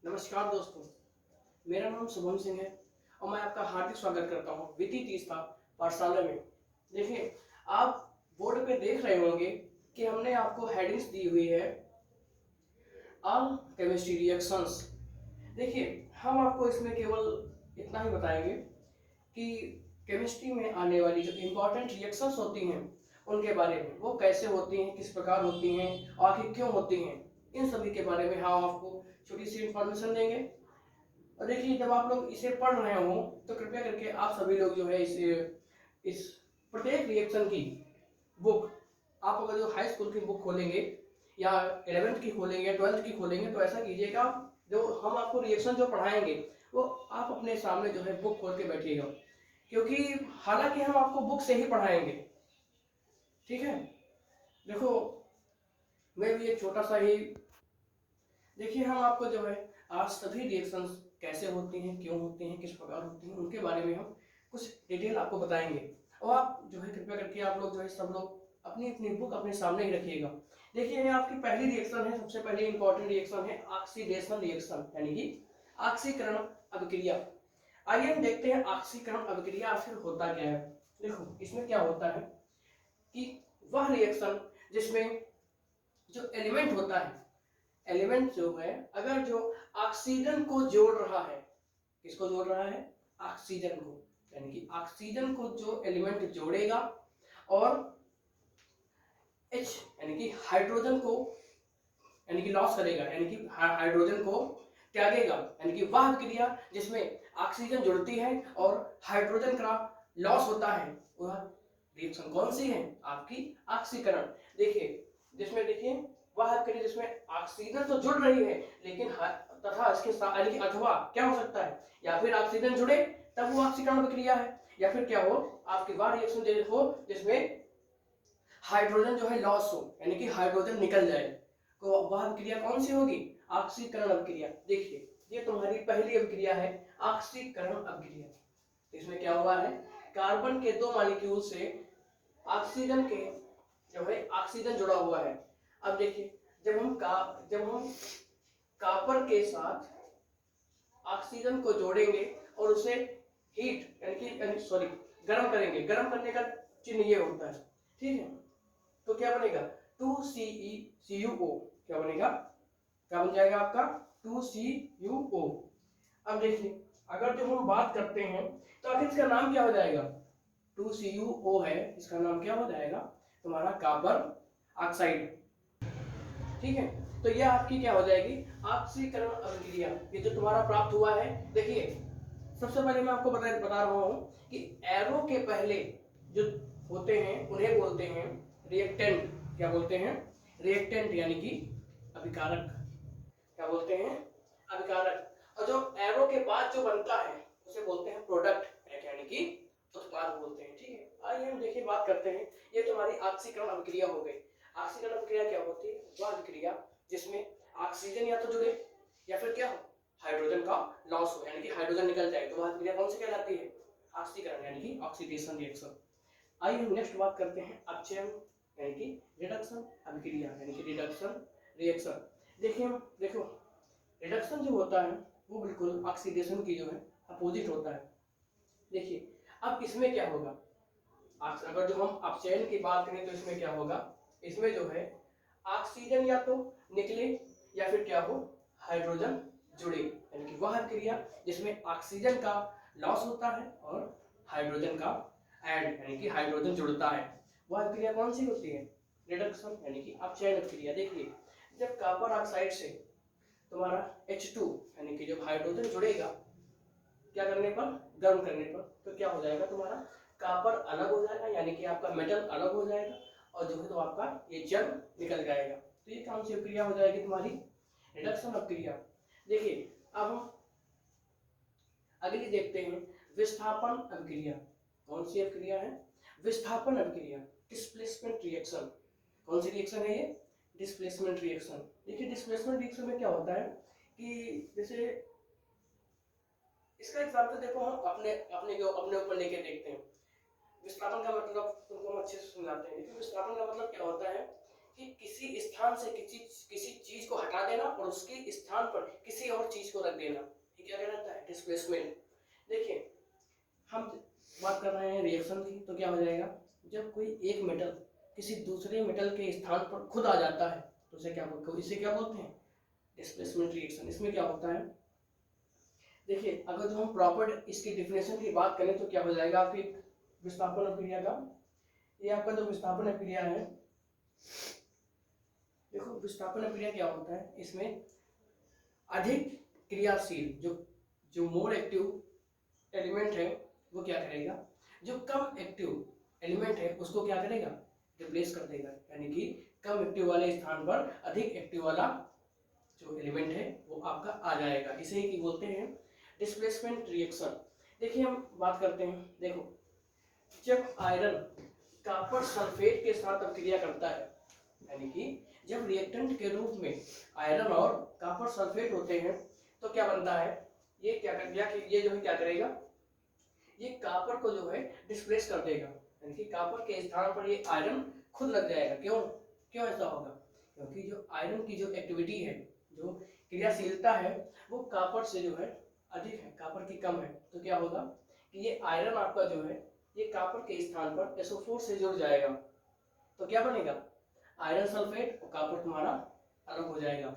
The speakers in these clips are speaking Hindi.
नमस्कार दोस्तों, मेरा नाम शुभम सिंह है और मैं आपका हार्दिक स्वागत करता हूँ विधि तीस्ता पाठशाला में। देखिए, आप बोर्ड पे देख रहे होंगे कि हमने आपको हेडिंग्स दी हुई है ऑल केमिस्ट्री रिएक्शंस। देखिए, हम आपको इसमें केवल इतना ही बताएंगे कि केमिस्ट्री में आने वाली जो इम्पोर्टेंट रिएक्शंस होती हैं उनके बारे में, वो कैसे होती हैं, किस प्रकार होती हैं, आखिर क्यों होती हैं, इन सभी के बारे में हम आपको छोटी सी इंफॉर्मेशन देंगे। और देखिए, जब आप लोग इसे पढ़ रहे हो तो कृपया करके आप सभी लोग जो है इस प्रत्येक रिएक्शन की बुक, आप अगर जो हाई स्कूल की बुक खोलेंगे या 11th की खोलेंगे या 12th की खोलेंगे तो ऐसा कीजिएगा, जो हम आपको रिएक्शन जो पढ़ाएंगे वो आप अपने सामने जो है बुक खोल के बैठिएगा, क्योंकि हालांकि हम आपको बुक से ही पढ़ाएंगे। ठीक है, देखो, मैं भी एक छोटा सा ही, देखिए, हम आपको जो है आज सभी रिएक्शंस कैसे होती हैं, क्यों होती हैं, किस प्रकार होती हैं, उनके बारे में हम कुछ डिटेल आपको बताएंगे। और आप जो है कृपया करके आप लोग जो है सब लोग अपनी अपनी बुक अपने सामने ही रखिएगा। देखिए, ये आपकी पहली रिएक्शन है, सबसे पहले इंपॉर्टेंट रिएक्शन है ऑक्सीडेशन रिएक्शन, यानी कि ऑक्सीकरण अभिक्रिया। आइए हम देखते हैं ऑक्सीकरण अभिक्रिया आखिर होता क्या है। देखो, इसमें क्या होता है कि वह रिएक्शन जिसमें जो एलिमेंट होता है, एलिमेंट जो है अगर जो ऑक्सीजन को जोड़ रहा है, किसको जोड़ रहा है, ऑक्सीजन को, यानी कि ऑक्सीजन को जो एलिमेंट जोड़ेगा और H यानी कि हाइड्रोजन को, यानी कि लॉस करेगा, यानी कि हाइड्रोजन को त्यागेगा, यानी कि वह क्रिया जिसमें ऑक्सीजन जुड़ती है और हाइड्रोजन का लॉस होता है, वह रिएक्शन कौन सी है, आपकी ऑक्सीकरण। देखिए, जिसमें देखिए वह क्रिया जिसमें ऑक्सीजन तो जुड़ रही है लेकिन तथा इसके साथ, यानी कि अथवा क्या हो सकता है, या फिर ऑक्सीजन जुड़े तब वो ऑक्सीकरण प्रक्रिया है, या फिर क्या हो, आपकी वह रिएक्शन हो जिसमें हाइड्रोजन जो है लॉस हो, यानी कि हाइड्रोजन निकल जाए, तो वह अभिक्रिया कौन सी होगी, ऑक्सीकरण अभिक्रिया। देखिए, ये तुम्हारी पहली अभिक्रिया है, ऑक्सीकरण अभिक्रिया। इसमें क्या हुआ है, कार्बन के दो मॉलिक्यूल से ऑक्सीजन के जो है ऑक्सीजन जुड़ा हुआ है। अब देखिए, जब हम कॉपर के साथ ऑक्सीजन को जोड़ेंगे और उसे हीट यानी कि सॉरी गर्म करेंगे, गर्म करने का चिन्ह ये होता है। ठीक है, तो क्या बनेगा, 2CeCuO, क्या बनेगा, क्या बन जाएगा आपका 2CuO। अब देखिए, अगर जो हम बात करते हैं तो आखिर इसका नाम क्या हो जाएगा, 2CuO है, इसका नाम क्या हो जाएगा, तुम्हारा कॉपर ऑक्साइड। ठीक है, तो यह आपकी क्या हो जाएगी, ऑक्सीकरण अभिक्रिया, ये जो तुम्हारा प्राप्त हुआ है। देखिए, सबसे पहले मैं आपको बता रहा हूं कि एरो के पहले जो होते हैं उन्हें बोलते हैं रिएक्टेंट। क्या बोलते हैं, रिएक्टेंट, यानी कि अभिकारक। क्या बोलते हैं, अभिकारक। और जो एरो के बाद जो बनता है उसे बोलते हैं प्रोडक्ट, यानी कि उत्पाद बोलते हैं। ठीक है, आइए हम देखिए बात करते हैं, ये तुम्हारी ऑक्सीकरण अभिक्रिया हो गई। ऑक्सीकरण अभिक्रिया क्या होती है, वह अभिक्रिया जिसमें ऑक्सीजन या तो जुड़े या फिर क्या हो, हाइड्रोजन का लॉस हो, यानी कि हाइड्रोजन निकल जाए, तो वह अभिक्रिया कौन सी कहलाती है, ऑक्सीकरण, यानी कि ऑक्सीडेशन रिएक्शन। आइए हम नेक्स्ट बात करते हैं अपचयन, यानी कि रिडक्शन अभिक्रिया, यानी कि रिडक्शन रिएक्शन। देखिए, देखो, रिडक्शन जो होता है वो बिल्कुल ऑक्सीडेशन की जो है अपोजिट होता है। देखिए, अब इसमें क्या होगा, अगर जो हम अपचयन की बात करें तो इसमें क्या होगा, इसमें जो है ऑक्सीजन या तो निकले या फिर क्या हो, हाइड्रोजन जुड़े, यानी कि वह क्रिया जिसमें ऑक्सीजन का लॉस होता है और हाइड्रोजन का ऐड, यानी कि हाइड्रोजन जुड़ता है, वह क्रिया कौन सी होती है, रिडक्शन, यानी कि अपचयन क्रिया। देखिए, जब कॉपर ऑक्साइड से तुम्हारा H2 यानी कि जब हाइड्रोजन जुड़ेगा, क्या करने पर, गर्म करने पर, तो क्या हो जाएगा, तुम्हारा कॉपर अलग हो जाएगा, यानी कि आपका मेटल अलग हो जाएगा और जो है तो आपका ये जल निकल जाएगा। तो ये कौन सी अभिक्रिया हो जाएगी, तुम्हारी रिडक्शन अभिक्रिया। देखिए, अब हम अगली देखते हैं विस्थापन अभिक्रिया। कौन सी अभिक्रिया है, विस्थापन अभिक्रिया, डिस्प्लेसमेंट रिएक्शन। कौन सी रिएक्शन है ये, डिस्प्लेसमेंट रिएक्शन। देखिए, डिस्प्लेसमेंट रिएक्शन में क्या होता है कि जैसे इसका एग्जांपल देखो, हम अपने अपने ऊपर लेके देखते हैं। विस्थापन का मतलब तुमको हम अच्छे से समझाते हैं। देखिए, विस्थापन का मतलब क्या होता है कि किसी स्थान से किसी चीज को हटा देना और उसके स्थान पर किसी और चीज को रख देना, ये क्या कहलाता है? डिस्प्लेसमेंट। देखिए हम बात कर रहे हैं रिएक्शन की, तो क्या हो जाएगा, जब कोई एक मेटल किसी दूसरे मेटल के स्थान पर खुद आ जाता है तो इसे क्या बोलते हैं? Displacement reaction. इसमें क्या होता है, देखिए अगर जो हम प्रॉपर इसकी डिफिनेशन की बात करें तो क्या हो जाएगा आपकी विस्थापन अभिक्रिया का, ये आपका जो विस्थापन अभिक्रिया है, देखो विस्थापन अभिक्रिया क्या होता है, इसमें अधिक क्रियाशील जो मोर एक्टिव एलिमेंट है वो क्या करेगा, जो कम एक्टिव एलिमेंट है उसको क्या करेगा, रिप्लेस कर देगा। यानी कि कम एक्टिव वाले स्थान पर अधिक एक्टिव वाला जो एलिमेंट है वो आपका आ जाएगा। इसे ही बोलते हैं डिस्प्लेसमेंट रिएक्शन। देखिए हम बात करते हैं, देखो जब आयरन कॉपर सल्फेट के साथ अभिक्रिया करता है, यानी कि जब रिएक्टेंट के रूप में आयरन और कॉपर सल्फेट होते हैं तो क्या बनता है, ये क्या करेगा कि ये जो है क्या करेगा, ये कॉपर को जो है डिस्प्लेस कर देगा, यानी कि कॉपर के स्थान पर ये आयरन खुद लग जाएगा। क्यों ऐसा होगा, क्योंकि जो आयरन की जो एक्टिविटी है, जो क्रियाशीलता है वो कॉपर से जो है अधिक है, कॉपर की कम है। तो क्या होगा कि ये आयरन आपका जो है ये कॉपर के स्थान पर SO4 से जुड़ जाएगा, तो क्या बनेगा, आयरन सल्फेट और कॉपर तुम्हारा अलग हो जाएगा।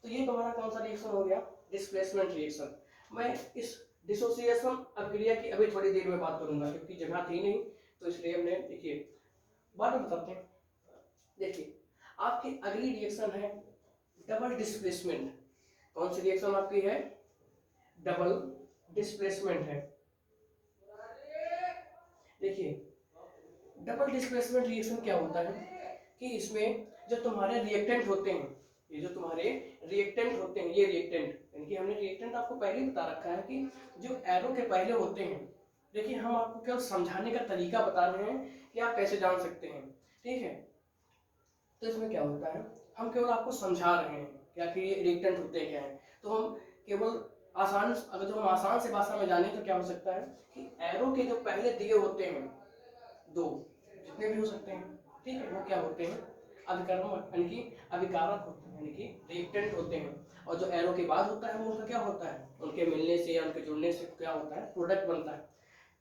तो ये तुम्हारा कौन सा रिएक्शन हो गया, डिस्प्लेसमेंट रिएक्शन। मैं इस डिसोसिएशन अभिक्रिया की अभी थोड़ी देर में बात करूंगा क्योंकि जगह थी नहीं, तो इसलिए हमने देखिए बाद में बताते हैं। देखिए आपकी अगली रिएक्शन है डबल डिस्प्लेसमेंट। कौन सी रिएक्शन आपकी है, डबल डिस्प्लेसमेंट है। देखिए डबल डिस्प्लेसमेंट रिएक्शन क्या होता है कि इसमें जो तुम्हारे रिएक्टेंट होते हैं, ये जो तुम्हारे रिएक्टेंट होते हैं, ये रिएक्टेंट यानी कि हमने रिएक्टेंट आपको पहले ही बता रखा है कि जो एरो के पहले होते हैं। देखिए हम आपको केवल समझाने का तरीका बता रहे हैं कि आप कैसे जान सकते हैं, ठीक है। तो इसमें क्या होता है, हम केवल आपको समझा रहे हैं क्या कि ये रिएक्टेंट होते क्या है। तो हम केवल अगर जो हम आसान से भाषा में जाने तो क्या हो सकता है कि एरो के जो पहले दिए होते हैं दो, जितने भी हो सकते हैं, ठीक है, वो क्या होते हैं, अभिकर्मक यानी कि अभिकारक होते हैं, यानी कि रिएक्टेंट होते हैं। और जो एरो के बाद होता है वो उनका क्या होता है, उनके मिलने से या उनके जुड़ने से क्या होता है, प्रोडक्ट बनता है।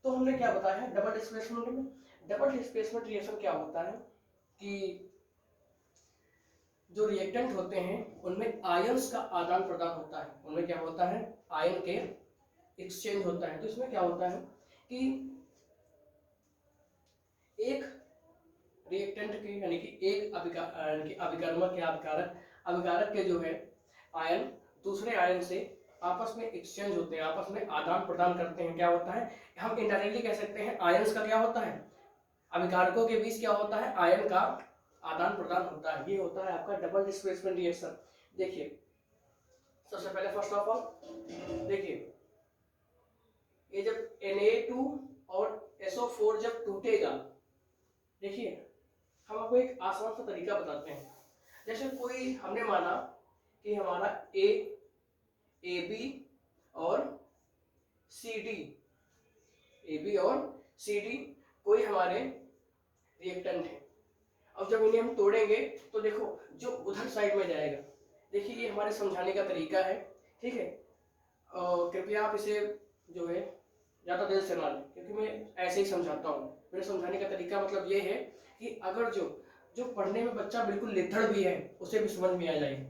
तो हमने क्या बताया है डबल डिस्प्लेसमेंट में, डबल डिस्प्लेसमेंट रिएक्शन क्या होता है कि जो रिएक्टेंट होते हैं उनमें आयंस का आदान प्रदान होता है, उनमें क्या होता है, आयन के एक्सचेंज होता है। तो इसमें क्या होता है कि एक रिएक्टेंट के यानी कि एक अभिकर्मक या अभिकारक के जो है आयन दूसरे आयन से आपस में एक्सचेंज होते हैं, आपस में आदान प्रदान करते हैं। क्या होता है, हम इनडायरेक्टली कह सकते हैं आयंस का क्या होता है, अभिकारकों के बीच क्या होता है, आयन का आदान प्रदान होता है। ये होता है आपका डबल डिस्प्लेसमेंट रिएक्शन। देखिए सबसे पहले फर्स्ट ऑफ ऑल देखिए ये जब Na2 और SO4 जब टूटेगा, देखिए हम आपको एक आसान सा तरीका बताते हैं। जैसे कोई हमने माना कि हमारा AB और CD कोई हमारे रिएक्टेंट है। अब जब इन्हें हम तोड़ेंगे तो देखो जो उधर साइड में जाएगा, देखिए ये हमारे समझाने का तरीका है, ठीक है। कृपया आप इसे जो है ज़्यादा देर से ना लें क्योंकि मैं ऐसे ही समझाता हूँ। मेरे समझाने का तरीका मतलब ये है कि अगर जो पढ़ने में बच्चा बिल्कुल लिथड़ भी है उसे भी समझ में आ जाए।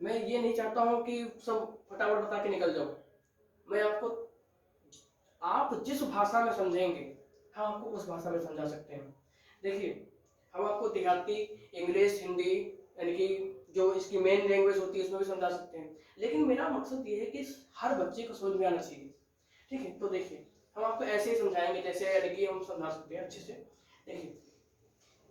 मैं ये नहीं चाहता हूँ कि सब फटाफट बता के निकल जाओ। मैं आप जिस भाषा में समझेंगे हम आपको उस भाषा में समझा सकते हैं। देखिए हम आपको देहाती इंग्लिश हिंदी यानी कि जो इसकी मेन लैंग्वेज होती है उसमें भी समझा सकते हैं, लेकिन मेरा मकसद ये है कि हर बच्चे को समझ में आना चाहिए, ठीक है। तो देखिए हम आपको ऐसे ही समझाएंगे जैसे यानी कि हम समझा सकते हैं अच्छे से।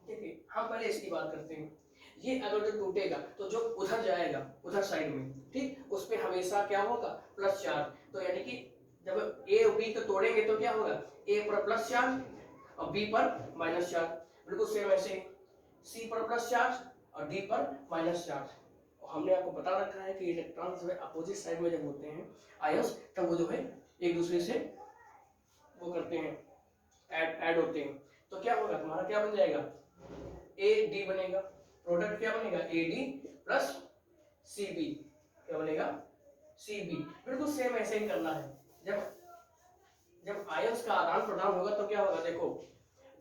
देखिए हम पहले इसकी बात करते हैं। ये अगर जो टूटेगा तो जो उधर जाएगा उधर साइड में, ठीक, उस पर हमेशा क्या होगा, प्लस चार्ज। तो यानी कि जब A और B को तोड़ेंगे तो क्या होगा, A पर प्लस चार्ज और B पर माइनस चार्ज। बिल्कुल सेम ऐसे C पर प्लस चार्ज और D पर माइनस चार्ज। और हमने आपको बता रखा है कि इलेक्ट्रॉन जो है अपोजिट साइड में जब होते हैं आयंस, तब वो जो है एक दूसरे से वो करते हैं, ऐड होते हैं। तो क्या होगा, तुम्हारा क्या बन जाएगा, AD बनेगा, प्रोडक्ट क्या बनेगा AD प्लस CB, क्या बनेगा CB। बिल्कुल सेम ऐसे ही करना है। जब आयंस का आदान प्रदान होगा तो क्या होगा, देखो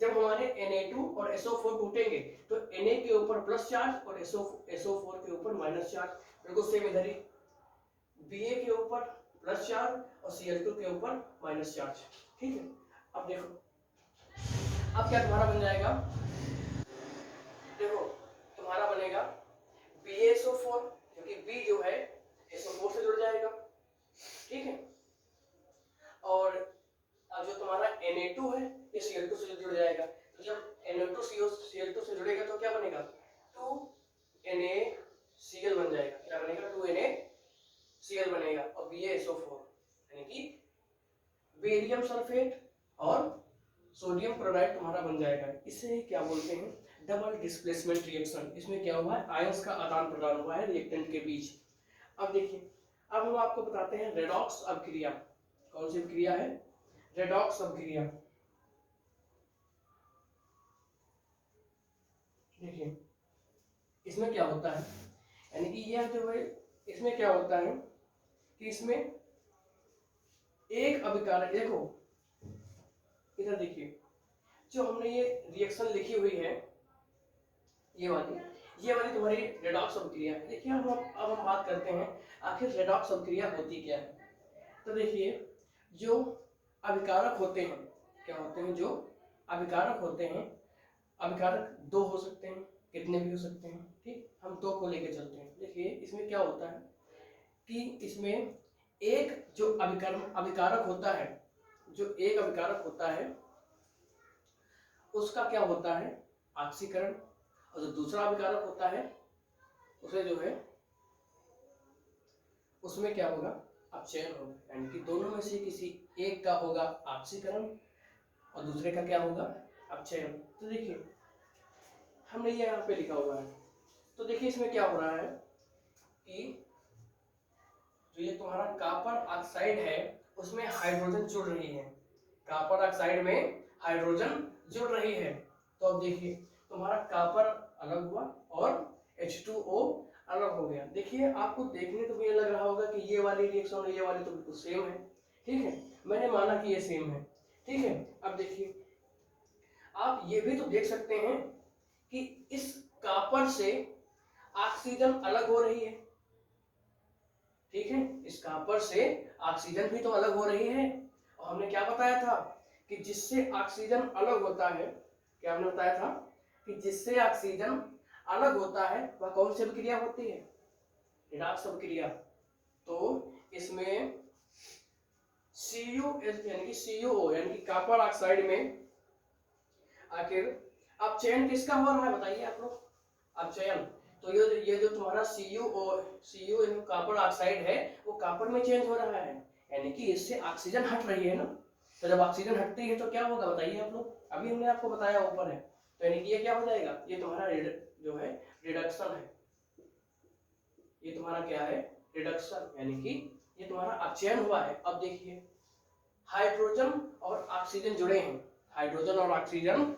जब हमारे Na2 और SO4 टूटेंगे तो Na के ऊपर प्लस चार्ज और SO4 के ऊपर माइनस चार्ज, बिल्कुल सेम इधर ही Ba के ऊपर प्लस चार्ज और Cl2 के ऊपर माइनस चार्ज। ठीक है, अब देखो अब क्या तुम्हारा बन जाएगा, देखो तुम्हारा बनेगा BaSO4, क्योंकि B जो है SO4 से जुड़ जाएगा। ठीक है, और अब जो तुम्हारा Na2 है ये Cl2 से जुड़ जाएगा। तो जब Na2 Cl2 से जुड़ेगा तो क्या बनेगा, 2NaCl बन जाएगा। क्या बनेगा, 2NaCl बनेगा। और BaSO4 यानी कि बेरियम सल्फेट और सोडियम क्लोराइड तुम्हारा बन जाएगा। इसे क्या बोलते हैं, डबल डिस्प्लेसमेंट रिएक्शन। इसमें क्या हुआ है, आयंस का आदान प्रदान हुआ है रिएक्टेंट के बीच। अब देखिए, अब हम आपको बताते हैं रेडॉक्स अभिक्रिया। कौन सी अभिक्रिया है, रेडॉक्स अभिक्रिया। देखिए इसमें क्या होता है, यानी कि यह जो है इसमें क्या होता है कि इसमें एक अभिकारक, देखो इधर देखिए जो हमने ये रिएक्शन लिखी हुई है ये वाली तुम्हारी रेडॉक्स अभिक्रिया है। देखिए अब हम बात करते हैं आखिर रेडॉक्स अभिक्रिया होती क्या है। तो देखिए जो अभिकारक होते हैं, क्या होते हैं, जो अभिकारक होते हैं, अभिकारक दो हो सकते हैं, कितने भी हो सकते हैं। ठीक, हम दो को लेकर चलते हैं। देखिए इसमें क्या होता है कि इसमें एक जो अभिकारक होता है, जो एक अभिकारक होता है उसका क्या होता है, ऑक्सीकरण, और जो दूसरा अभिकारक होता है उसे जो है उसमें क्या होगा, अपचयन होगा। यानी कि दोनों में से किसी एक का होगा ऑक्सीकरण और दूसरे का क्या होगा, अपचयन। तो देखिए हमने ये यहाँ पे लिखा हुआ है। तो देखिए इसमें क्या हो रहा है कि जो ये तुम्हारा कॉपर ऑक्साइड है उसमें हाइड्रोजन जुड़ रही है, कॉपर ऑक्साइड में हाइड्रोजन जुड़ रही है। तो अब देखिए तुम्हारा कॉपर अलग हुआ और H2O अलग हो गया। देखिए आपको देखने तो ये लग रहा होगा कि ये वाली रिएक्शन और ये वाली तो बिल्कुल सेम है। ठीक है, मैंने माना कि ये सेम है। ठीक है, अब देखिए आप ये भी तो देख सकते हैं कि इस कॉपर से ऑक्सीजन अलग हो रही है। ठीक है, इस कॉपर से ऑक्सीजन भी तो अलग हो रही है। और हमने क्या बताया था कि जिससे ऑक्सीजन अलग होता है, क्या हमने बताया था कि जिससे ऑक्सीजन अलग होता है वह कौन सी अभिक्रिया होती है, रेडॉक्स अभिक्रिया। तो इसमें यानी कि CuO यानी कि कॉपर ऑक्साइड में आखिर अपचयन किसका हो रहा है, बताइए आप लोग, अपचयन। तो ये जो तुम्हारा Cu यानी कॉपर ऑक्साइड है वो कॉपर में चेंज हो रहा है, यानी कि इससे ऑक्सीजन हट रही है ना। तो जब ऑक्सीजन हटती है तो क्या होगा बताइए आप लोग, अभी हमने आपको बताया ऊपर है। तो यानी कि ये क्या हो जाएगा, ये तुम्हारा जो है रिडक्शन है, ये तुम्हारा क्या है, रिडक्शन, यानी कि ये तुम्हारा अपचयन हुआ है। अब देखिए हाइड्रोजन और ऑक्सीजन जुड़े हैं, हाइड्रोजन और ऑक्सीजन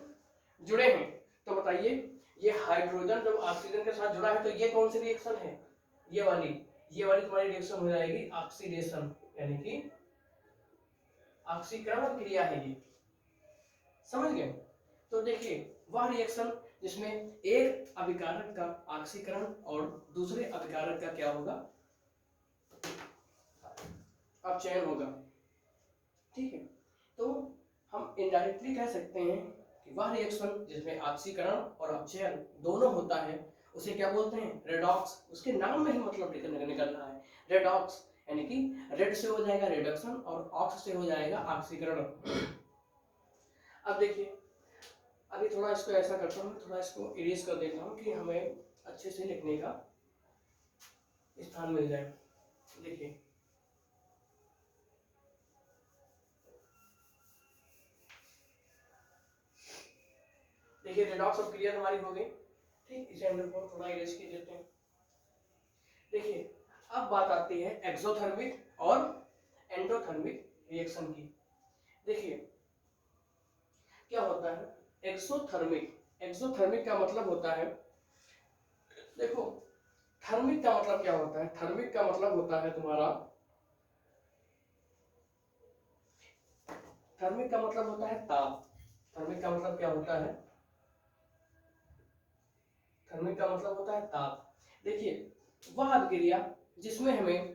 जुड़े हैं। तो बताइए ये हाइड्रोजन जब ऑक्सीजन के साथ जुड़ा है तो ये कौन सी रिएक्शन है, ये वाली तुम्हारी रिएक्शन हो जाएगी ऑक्सीडेशन, यानी कि ऑक्सीकरण क्रिया है ये, समझ गए। तो देखिए वह रिएक्शन जिसमें एक अभिकारक का ऑक्सीकरण और दूसरे अभिकारक का क्या होगा, अपचयन होगा। ठीक है, तो हम इनडायरेक्टली कह सकते हैं कि वह रिएक्शन जिसमें ऑक्सीकरण और अपचयन दोनों होता है उसे क्या बोलते हैं, रेडॉक्स। उसके नाम में ही मतलब निकल रहा है रेडॉक्स, यानी कि रेड से हो जाएगा रिडक्शन और ऑक्स से हो जाएगा ऑक्सीकरण। अब देखिए अभी थोड़ा इसको ऐसा करता हूँ, थोड़ा इसको इरेज कर देता हूँ कि हमें अच्छे से लिखने का स्थान मिल जाए। देखिए देखिए रेडॉक्स अभिक्रिया हमारी हो गई। ठीक, इसे हम लोग थोड़ा इरेज कर देते हैं। देखिए अब बात आती है एक्सोथर्मिक और एंडोथर्मिक रिएक्शन की। देखिए क्या होता है एक्सोथर्मिक, एक्सोथर्मिक का मतलब होता है देखो थर्मिक का मतलब क्या होता है, थर्मिक का मतलब होता है तुम्हारा, थर्मिक का मतलब होता है ताप। थर्मिक का मतलब क्या होता है, थर्मिक का मतलब होता है ताप। देखिए वह अभिक्रिया जिसमें हमें,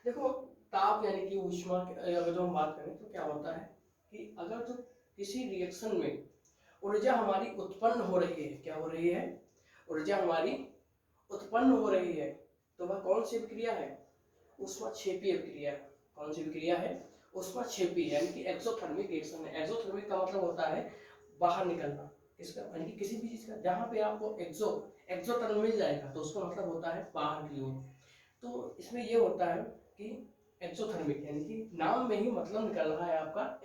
देखो ताप यानी कि ऊष्मा अगर जो हम बात करें तो क्या होता है कि अगर जो किसी रिएक्शन में ऊर्जा हमारी उत्पन्न हो रही है, क्या हो रही है, ऊर्जा हमारी उत्पन्न हो रही है, तो वह कौन सी विक्रिया है, ऊष्माक्षेपीय विक्रिया। कौन सी विक्रिया है, ऊष्माक्षेपीय, यानी कि एक्सोथर्मिक रिएक्शन है। एक्सोथर्मिक का मतलब होता है बाहर निकलना, इसका यानी कि किसी भी चीज का जहां पे आपको एक्सोथर्म मिल जाएगा तो उसका मतलब होता है बाहर की ओर। तो इसमें ये होता है कि एक्सोथर्मिक यानी कि नाम में ही मतलब निकल रहा है आपका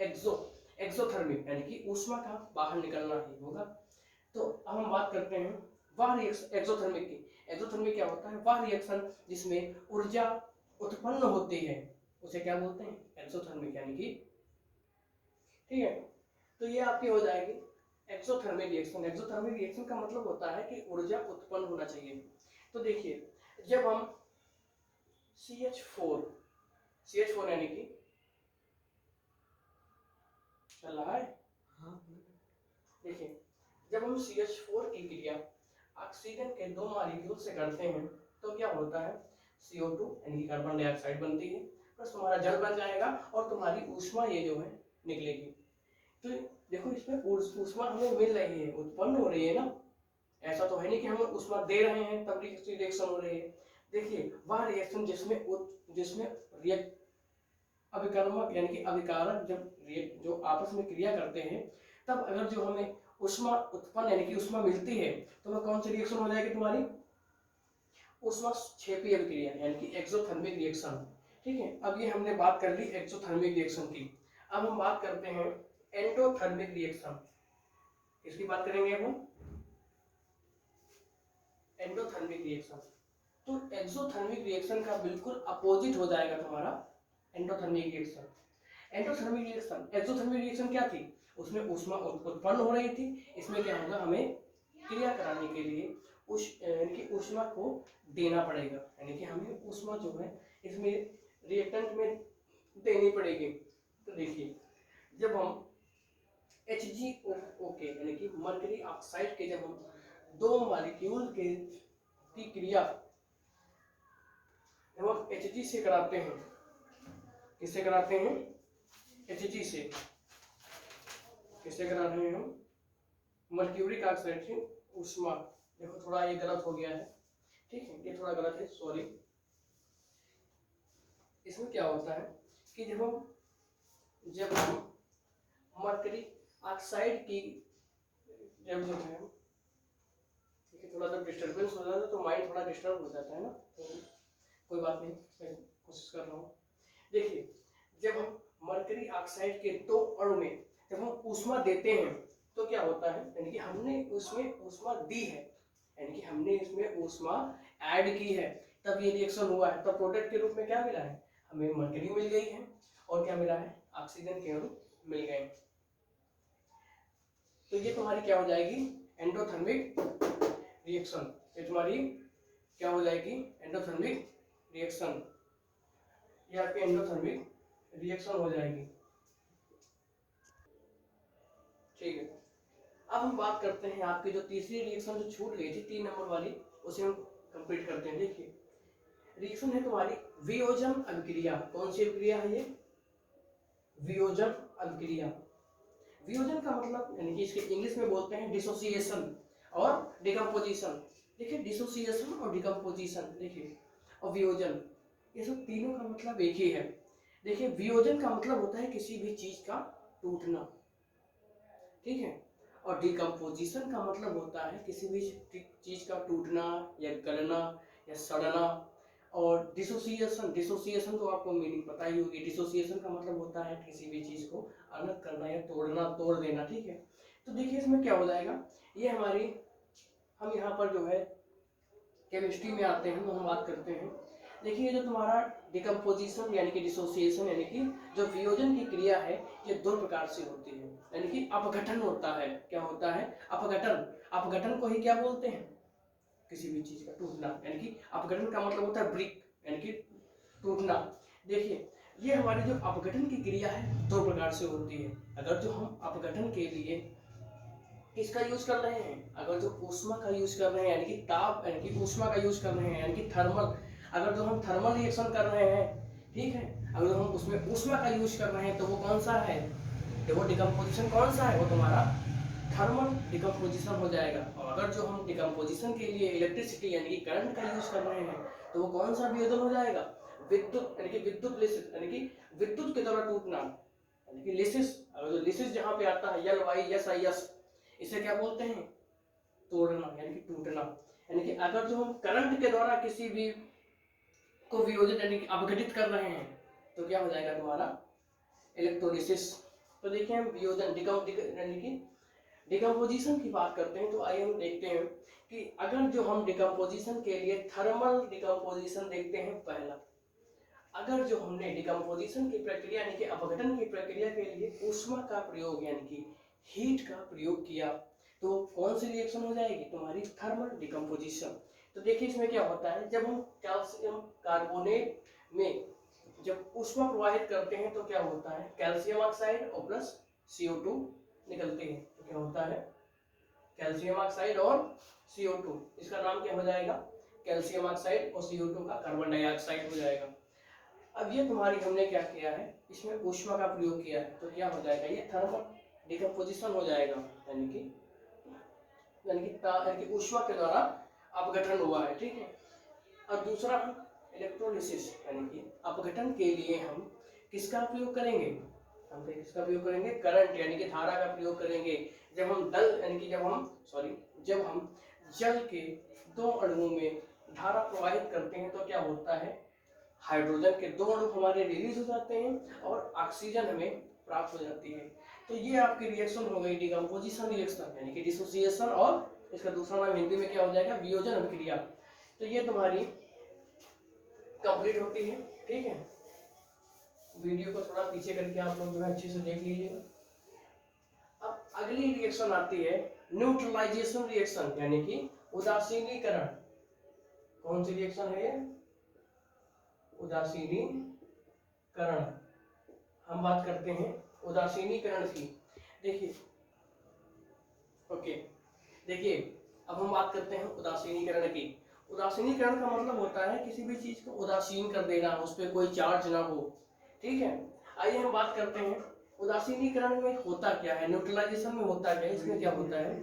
एक्सोथर्मिक यानी कि ऊष्मा का बाहर निकलना ही होगा। तो अब हम बात करते हैं वह रिएक्शन एक्सोथर्मिक की। एक्सोथर्मिक क्या होता है, वह रिएक्शन जिसमें ऊर्जा उत्पन्न होती है उसे क्या बोलते हैं, एक्सोथर्मिक, यानी कि ठीक है। तो ये आपकी हो जाएगी एक्सोथर्मिक रिएक्शन। एक्सोथर्मिक रिएक्शन का मतलब होता है कि ऊर्जा उत्पन्न होना चाहिए। तो देखिए जब हम CH4 यानी कि चल रहा है, हाँ देखिए जब हम CH4 की क्रिया ऑक्सीजन के 2 मॉलिक्यूल से करते हैं तो क्या होता है, CO2 यानी कि कार्बन डाइऑक्साइड बनती है, प्लस तुम्हारा जल बन जाएगा और तुम्हारी ऊष्मा ये जो है निकलेगी। तो देखो इसमें ऊष्मा हमें मिल रही है, उत्पन्न हो रही है ना, ऐसा तो है नहीं कि हम ऊष्मा दे रहे हैं तब रिएक्शन हो रही है। देखिए वह रिएक्शन जिसमें रिएक्ट अभिकर्मक यानी कि अभिकारक जब जो आपस में क्रिया करते हैं तब अगर जो हमें ऊष्मा उत्पन्न यानी कि ऊष्मा मिलती है तो वह कौन सी रिएक्शन हो जाएगी तुम्हारी, ऊष्माक्षेपीय क्रिया यानी कि एक्सोथर्मिक रिएक्शन। ठीक है, अब ये हमने बात कर ली एक्सोथर्मिक रिएक्शन की। अब हम बात करते हैं एंडोथर्मिक रिएक्शन। इसकी बात करेंगे हम एंडोथर्मिक रिएक्शन। तो एक्सोथर्मिक रिएक्शन का बिल्कुल अपोजिट हो जाएगा तुम्हारा endothermic reaction. Endothermic reaction, exothermic reaction क्या थी, उसमें ऊष्मा उत्पन्न हो रही थी, इसमें क्या होगा हमें क्रिया कराने के लिए यानी कि ऊष्मा को देना पड़ेगा, यानी कि हमें ऊष्मा जो है इसमें रिएक्टेंट में देनी पड़ेगी। तो देखिए जब हम HgO के यानी कि मर्करी ऑक्साइड के जब हम 2 मॉलिक्यूल के की क्रिया जब हम Hg से कराते हैं, किससे कराते हैं, Hg से, किससे करा रहे हैं हम, मर्क्यूरिक ऑक्साइड से ऊष्मा। देखो थोड़ा ये गलत हो गया है, ठीक है, ये थोड़ा गलत है, सॉरी। इसमें क्या होता है कि जब हम मर्करी ऑक्साइड की जब जो है, ठीक है, थोड़ा सा डिस्टर्बेंस हो जाता है तो माइंड थोड़ा डिस्टर्ब हो जाता है ना, तो कोई बात नहीं, मैं कोशिश कर रहा हूँ। देखिए जब हम मर्करी ऑक्साइड के 2 अणु में जब हम ऊष्मा देते हैं तो क्या होता है, यानी कि हमने उसमें ऊष्मा दी है, यानी कि हमने इसमें ऊष्मा ऐड की है, तब ये रिएक्शन हुआ है। तब प्रोडक्ट के रूप में क्या मिला है, हमें मर्करी मिल गई है और क्या मिला है, ऑक्सीजन के अणु मिल गए। तो ये तुम्हारी क्या हो जाएगी, एंडोथर्मिक रिएक्शन। ये तुम्हारी क्या हो जाएगी, एंडोथर्मिक रिएक्शन। ये आपकी एंडोथर्मिक रिएक्शन हो जाएगी। ठीक है, अब हम बात करते हैं आपकी जो तीसरी रिएक्शन जो छूट गई थी 3 नंबर वाली, उसे हम कंप्लीट करते हैं। देखिए रिएक्शन है तुम्हारी वियोजन अभिक्रिया। कौन सी अभिक्रिया है ये, वियोजन अभिक्रिया। वियोजन का मतलब यानी कि इसके इंग्लिश में बोलते हैं डिसोसिएशन और डिकम्पोजिशन। देखिए डिसोसिएशन और डिकम्पोजिशन, देखिए और वियोजन, ये सब तीनों का मतलब एक ही है। देखिए वियोजन का मतलब होता है किसी भी चीज का टूटना, ठीक है, और डिकम्पोजिशन का मतलब होता है किसी भी चीज का टूटना या गलना या सड़ना। और डिसोसिएशन तो आपको मीनिंग पता ही होगी, डिसोसिएशन का मतलब होता है किसी भी चीज को अलग करना या तोड़ना, तोड़ देना, ठीक है। तो देखिए इसमें क्या हो जाएगा, ये हमारी, हम यहाँ पर जो है केमिस्ट्री में आते हैं तो हम बात करते हैं। देखिए जो तुम्हारा डिकम्पोजिशन यानी कि डिसोसिएशन यानी कि जो वियोजन की क्रिया है ये 2 प्रकार से होती है, यानी कि अपघटन होता है। क्या होता है, अपघटन। अपघटन को ही क्या बोलते हैं, किसी भी चीज का टूटना, यानी कि अपघटन का मतलब होता है ब्रेक, यानी कि टूटना। देखिए ये हमारी जो अपघटन की क्रिया है दो प्रकार से होती है। अगर जो हम अपघटन के लिए किसका यूज कर रहे हैं, अगर जो ऊष्मा का यूज कर रहे हैं, यानी कि ताप यानी कि ऊष्मा का यूज कर रहे हैं, यानी कि थर्मल, अगर जो हम थर्मल रिएक्शन कर रहे हैं, ठीक है, अगर हम उसमें ऊष्मा का यूज कर रहे हैं तो वो कौन सा है, तो वो डिकम्पोजिशन कौन सा है, वो तुम्हारा थर्मल डिकम्पोजिशन हो जाएगा। और अगर जो हम डिकम्पोजिशन के लिए इलेक्ट्रिसिटी यानी कि करंट का यूज कर रहे हैं तो वो कौन सा वियोजन हो जाएगा, विद्युत, यानी कि विद्युत लिसिस, यानी कि विद्युत के द्वारा टूटना, यानी कि लिसिस। अगर जो लिसिस जहाँ पे आता है यल वाई यस आई यस, इसे क्या बोलते हैं, तोड़ना यानी कि टूटना। यानी कि अगर जो हम करंट के द्वारा किसी भी को वियोजित यानी कि अपघटित कर रहे हैं तो क्या हो जाएगा तुम्हारा इलेक्ट्रोलिसिस। तो देखिए हम वियोजन यानी कि डिकम्पोजिशन की बात करते हैं, तो आइए हम देखते हैं कि अगर जो हम डिकम्पोजिशन के लिए थर्मल डिकम्पोजिशन देखते हैं पहला, अगर जो हमने डिकम्पोजिशन की प्रक्रिया यानी कि अपघटन की प्रक्रिया के लिए ऊष्मा का प्रयोग यानी कि हीट का प्रयोग किया तो कौन सी रिएक्शन हो जाएगी तुम्हारी थर्मल डिकम्पोजिशन। तो देखिए इसमें क्या होता है, जब हम कैल्शियम कार्बोनेट में जब ऊष्मा प्रवाहित करते हैं तो क्या होता है, कैल्शियम ऑक्साइड और प्लस CO2 निकलते हैं। तो क्या होता है, कैल्शियम ऑक्साइड और CO2, इसका नाम क्या हो जाएगा, कैल्शियम ऑक्साइड और CO2 का कार्बन डाइऑक्साइड हो जाएगा। अब ये तुम्हारी हमने क्या किया है, इसमें ऊष्मा का प्रयोग किया है तो क्या हो जाएगा, ये थर्मल डिकम्पोजिशन हो जाएगा, यानी कि ऊष्मा के द्वारा अपघटन हुआ है, ठीक है। और दूसरा इलेक्ट्रोलिसिस, यानी कि अपघटन के लिए हम किसका प्रयोग करेंगे, हम किसका प्रयोग करेंगे, करंट यानी कि धारा का प्रयोग करेंगे। जब हम जब हम जल के दो अणुओं में धारा प्रवाहित करते हैं तो क्या होता है, हाइड्रोजन के दो अणु हमारे रिलीज हो जाते हैं और ऑक्सीजन हमें प्राप्त हो जाती है। तो ये आपकी रिएक्शन हो गई डिकम्पोजिशन रिएक्शन, यानी कि डिसोसिएशन, और इसका दूसरा नाम हिंदी में क्या हो जाएगा, वियोजन अभिक्रिया। तो ये तुम्हारी कंप्लीट होती है, ठीक है। वीडियो को थोड़ा पीछे करके आप लोग जो है अच्छे से देख लीजिएगा। अब अगली रिएक्शन आती है न्यूट्रलाइजेशन रिएक्शन, यानी कि उदासीनीकरण। कौन सी रिएक्शन है ये, उदासीनीकरण। हम बात करते हैं उदासीनीकरण की। देखिए ओके, देखिए अब हम बात करते हैं उदासीनीकरण की। उदासीनीकरण का मतलब होता है किसी भी चीज को उदासीन कर देना, उस पर कोई चार्ज ना हो, ठीक है। आइए हम बात करते हैं उदासीनीकरण में होता क्या है, न्यूट्रलाइजेशन में होता क्या है। इसमें क्या होता है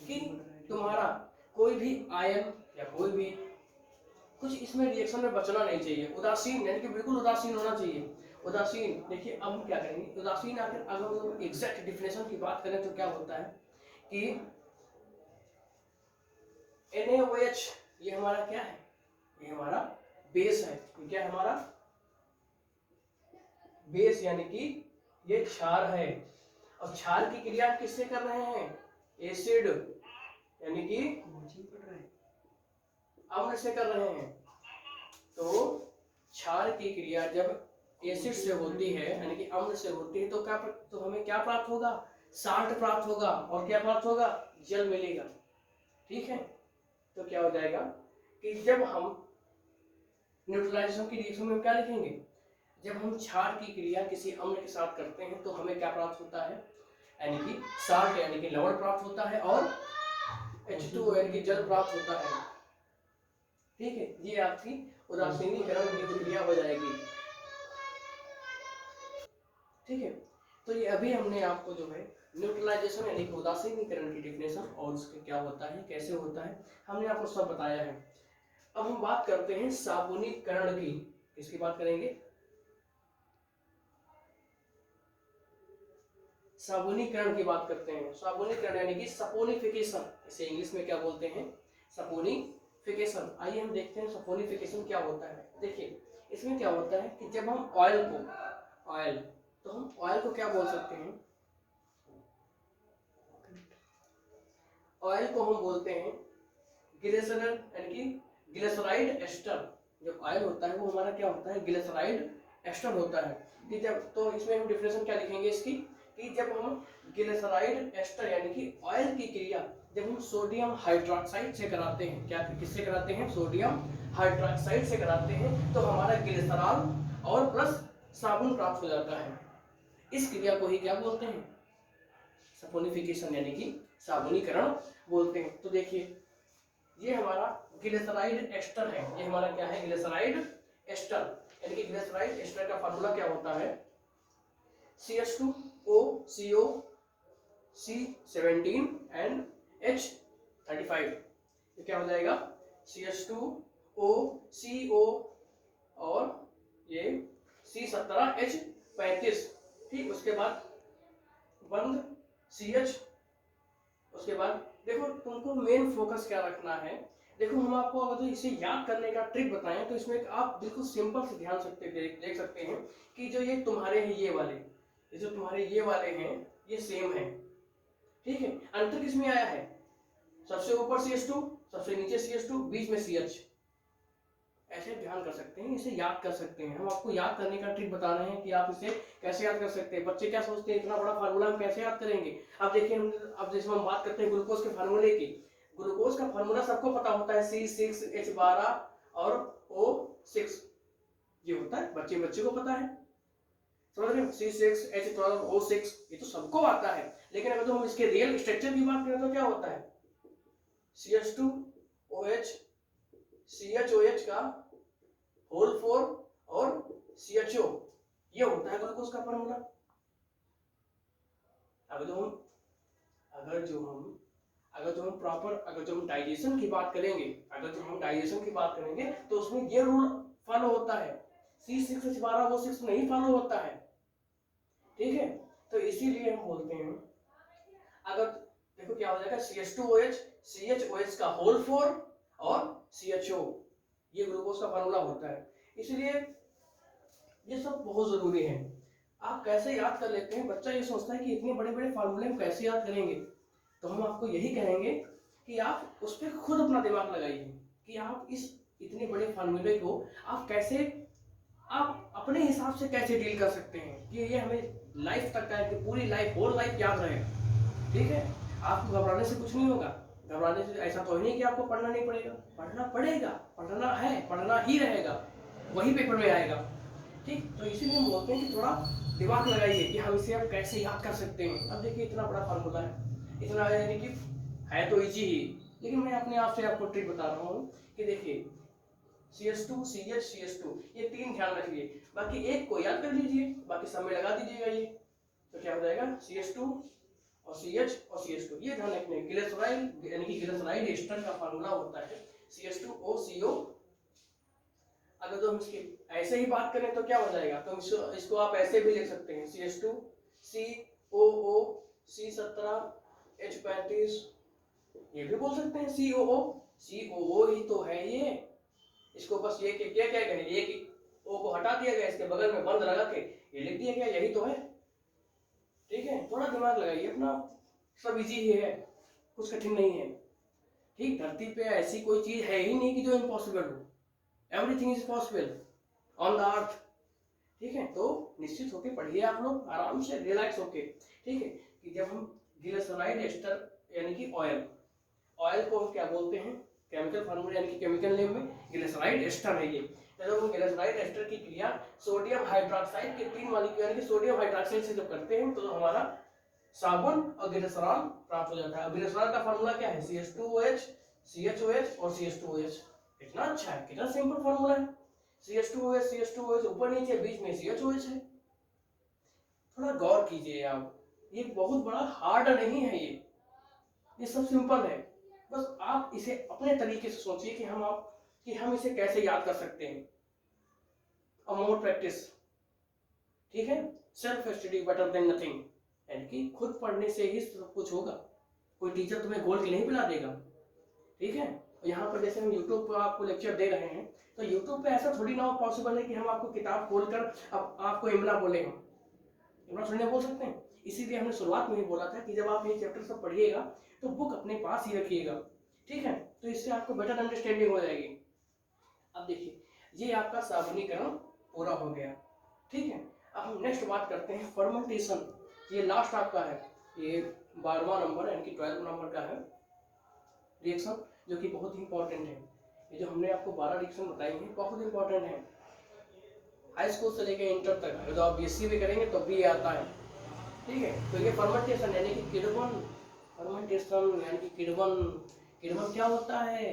कि तुम्हारा कोई भी आयन या कोई भी कुछ इसमें रिएक्शन में बचना नहीं चाहिए, उदासीन यानी कि बिल्कुल उदासीन होना चाहिए। उदासीन, देखिए अब हम क्या करेंगे, उदासीन आकर अगर हम एग्जैक्ट डिफिनेशन की बात करें तो क्या होता है कि NaOH ये हमारा क्या है, ये हमारा बेस है। ये क्या है, हमारा बेस, यानी कि ये क्षार है। और क्षार की क्रिया किससे कर रहे हैं, एसिड यानी कि अम्ल से कर रहे हैं। तो क्षार की क्रिया जब एसिड से होती है यानी कि अम्ल से होती है तो हमें क्या प्राप्त होगा, साल्ट प्राप्त होगा। और क्या प्राप्त होगा, जल मिलेगा, ठीक है। तो क्या हो जाएगा कि जब हम न्यूट्रलाइजेशन की रिएक्शन में क्या लिखेंगे, जब हम क्षार की क्रिया किसी अम्ल के साथ करते हैं तो हमें क्या प्राप्त होता है, यानी कि साल्ट यानी कि लवण प्राप्त होता है और H2O यानी कि जल प्राप्त होता है, ठीक है। ये आपकी उदासीनीकरण की क्रिया हो जाएगी, ठीक है। तो ये अभी हमने आपको जो है न्यूट्रलाइजेशन यानी कि उदासीनीकरण की डेफिनेशन और उसके क्या होता है, कैसे होता है, हमने आपको सब बताया है। अब हम बात करते हैं साबुनीकरण की। किसकी बात करेंगे, साबुनीकरण की बात करते हैं। साबुनीकरण यानी कि सपोनिफिकेशन, इसे इंग्लिश में क्या बोलते हैं, सपोनिफिकेशन। आइए हम देखते हैं सपोनिफिकेशन क्या होता है। देखिए इसमें क्या होता है कि जब हम ऑयल तो हम ऑयल को क्या बोल सकते हैं, ऑयल को हम बोलते हैं ग्लिसरॉल यानी कि ग्लिसराइड एस्टर। जब ऑयल होता है वो हमारा क्या होता है, ग्लिसराइड एस्टर होता है। कि जब, तो इसमें हम डिफिनेशन क्या लिखेंगे इसकी, कि जब हम ग्लिसराइड एस्टर यानी कि ऑयल की क्रिया जब हम सोडियम हाइड्रोक्साइड से कराते हैं, क्या किससे कराते हैं, सोडियम हाइड्रोक्साइड से कराते हैं, तो हमारा ग्लिसरॉल और प्लस साबुन प्राप्त हो जाता है। इस क्रिया को ही क्या बोलते हैं, सपोनिफिकेशन यानी कि साबुनीकरण बोलते हैं। तो देखिए ये हमारा ग्लिसराइड एस्टर है, ये हमारा क्या है, ग्लिसराइड एस्टर, यानी कि ग्लिसराइड एस्टर का फार्मूला क्या होता है, CH2O CO C17 and H35। ये क्या हो जाएगा, CH2O CO और ये C17 H35, ठीक। उसके बाद बंद CH, उसके बाद देखो तुमको मेन फोकस क्या रखना है। देखो हम आपको अगर तो इसे याद करने का ट्रिक बताएं तो इसमें आप बिल्कुल सिंपल से ध्यान सकते देख सकते हैं कि जो ये तुम्हारे हैं ये वाले, ये जो तुम्हारे ये वाले हैं ये सेम है, ठीक है। अंतर किसमें आया है, सबसे ऊपर CH2, सबसे नीचे CH2, बीच में CH। ऐसे ध्यान कर सकते हैं, इसे याद कर सकते हैं। हम आपको याद करने का ट्रिक बता रहे हैं कि आप इसे कैसे याद कर सकते हैं। बच्चे क्या सोचते हैं इतना बड़ा फार्मूला हम कैसे याद करेंगे। अब देखिए हम, अब जैसे हम बात करते हैं ग्लूकोज के फार्मूले की, ग्लूकोज का फार्मूला सबको पता होता है, C6H12 और O6, ये होता है, बच्चे को पता है, समझ रहे हो, C6H12 O6, ये तो सबको आता है। लेकिन अगर तो हम इसके रियल स्ट्रक्चर की बात करें तो क्या होता है, CH2OH CHOH का होल 4 और CHO, ये होता है ग्लूकोज का फार्मूला। अगर जो हम प्रॉपर, अगर जो हम डाइजेशन की बात करेंगे, तो उसमें ये रूल फॉलो होता है, C6H12 वो 6 नहीं फॉलो होता है, ठीक है। तो इसीलिए हम बोलते हैं, अगर देखो क्या हो जाएगा, CH2OH CHOH का होल 4 और CHO, ये ग्लूकोज का फार्मूला होता है। इसलिए ये सब बहुत जरूरी है। आप कैसे याद कर लेते हैं, बच्चा ये सोचता है कि इतने बड़े बड़े फार्मूले हम कैसे याद करेंगे, तो हम आपको यही कहेंगे कि आप उस पर खुद अपना दिमाग लगाइए कि आप इस इतने बड़े फार्मूले को आप कैसे, आप अपने हिसाब से कैसे डील कर सकते हैं कि ये हमें लाइफ तक का, कि पूरी लाइफ, होल लाइफ याद रहे, ठीक है। आपको घबराने से कुछ नहीं होगा, घबराने से ऐसा तो नहीं कि आपको पढ़ना नहीं पड़ेगा, पढ़ना पड़ेगा, पढ़ना है, पढ़ना ही रहेगा, वही पेपर में आएगा, ठीक। तो इसीलिए हम बोलते हैं कि थोड़ा दिमाग लगाइए कि हम इसे अब कैसे याद कर सकते हैं। अब देखिए इतना बड़ा फार्मूला है, इतना यानी कि है तो इजी ही, लेकिन मैं अपने आप से आपको ट्रिक बता रहा हूँ कि देखिए CH2 CH CH2 ये 3 ध्यान रखिए, बाकी एक को याद कर लीजिए, बाकी सब में लगा दीजिएगा ये, तो क्या हो जाएगा, CH2 और CH और CH2, ये ध्यान रखने। ग्लिसराइड यानी कि ग्लिसराइड एस्टर का फार्मूला होता है CH2O CO। अगर तो हम इसकी ऐसे ही बात करें तो क्या हो जाएगा, तो इसको आप ऐसे भी लिख सकते हैं, CH2 COO C17 H35, ये भी बोल सकते हैं COO ही तो है ये, इसको बस ये क्या क्या कहें, एक O को हटा दिया गया, इसके बगल में बंद लगा के ये लिख दिया गया, यही तो है, ठीक है। थोड़ा दिमाग लगाइए अपना, सब इजी ही है, कुछ कठिन नहीं है, ठीक। धरती पे ऐसी कोई चीज है ही नहीं कि जो इम्पॉसिबल हो, everything is possible on the earth, ठीक है। तो निश्चित होके पढ़िए आप लोग आराम से, रिलैक्स होके, ठीक है। कि जब हम ग्लिसराइड एस्टर यानी कि ऑयल को हम क्या बोलते हैं, केमिकल फार्मूला यानी कि केमिकल नेम में ग्लिसराइड एस्टर है ये। जब हम ग्लिसराइड एस्टर की क्रिया सोडियम हाइड्रोक्साइड के 3 मॉलिक्यूल यानी कि सोडियम हाइड्रोक्साइड से जब करते हैं तो हमारा साबुन और ग्लिसरॉल प्राप्त हो जाता है। ग्लिसरॉल का फार्मूला क्या है, CH2OH CHOH और CH2OH। इतना अच्छा है, कितना सिंपल फार्मूला है, CH2OH ऊपर नीचे, बीच में CHOH है। थोड़ा गौर कीजिए आप, ये बहुत बड़ा हार्ड नहीं है, ये सब सिंपल है। बस आप इसे अपने तरीके से सोचिए कि हम इसे कैसे याद कर सकते हैं। मोर प्रैक्टिस, ठीक है। Self study better than nothing, यानी कि खुद पढ़ने से ही सब कुछ होगा, कोई टीचर तुम्हें गोल के नहीं पिला देगा, ठीक है। यहाँ पर जैसे हम YouTube पर आपको लेक्चर दे रहे हैं, तो YouTube पे ऐसा थोड़ी ना पॉसिबल है कि हम आपको किताब खोलकर अब आपको इमला बोले, हम इमला थोड़ी ना बोल सकते हैं। इसीलिए हमने शुरुआत में ही बोला था कि जब आप ये चैप्टर सब पढ़िएगा तो बुक अपने पास ही रखिएगा, ठीक है। तो इससे आपको बेटर अंडरस्टैंडिंग हो जाएगी। अब देखिए ये आपका साबुनीकरण पूरा हो गया, ठीक है। अब हम नेक्स्ट बात करते हैं फर्मेंटेशन, ये लास्ट आपका है, ये 12वां नंबर यानी कि 12 नंबर का है, रिएक्शन जो कि बहुत ही इंपॉर्टेंट है। ये जो हमने आपको 12 रिएक्शन बताई हैं बहुत इंपॉर्टेंट है। हाई स्कूल से लेकर इंटर तक अगर आप बीएससी भी करेंगे तो भी ये आता है, ठीक है। तो ये फर्मेंटेशन यानी कि किण्वन, फर्मेंटेशन यानी कि किण्वन, किण्वन क्या होता है,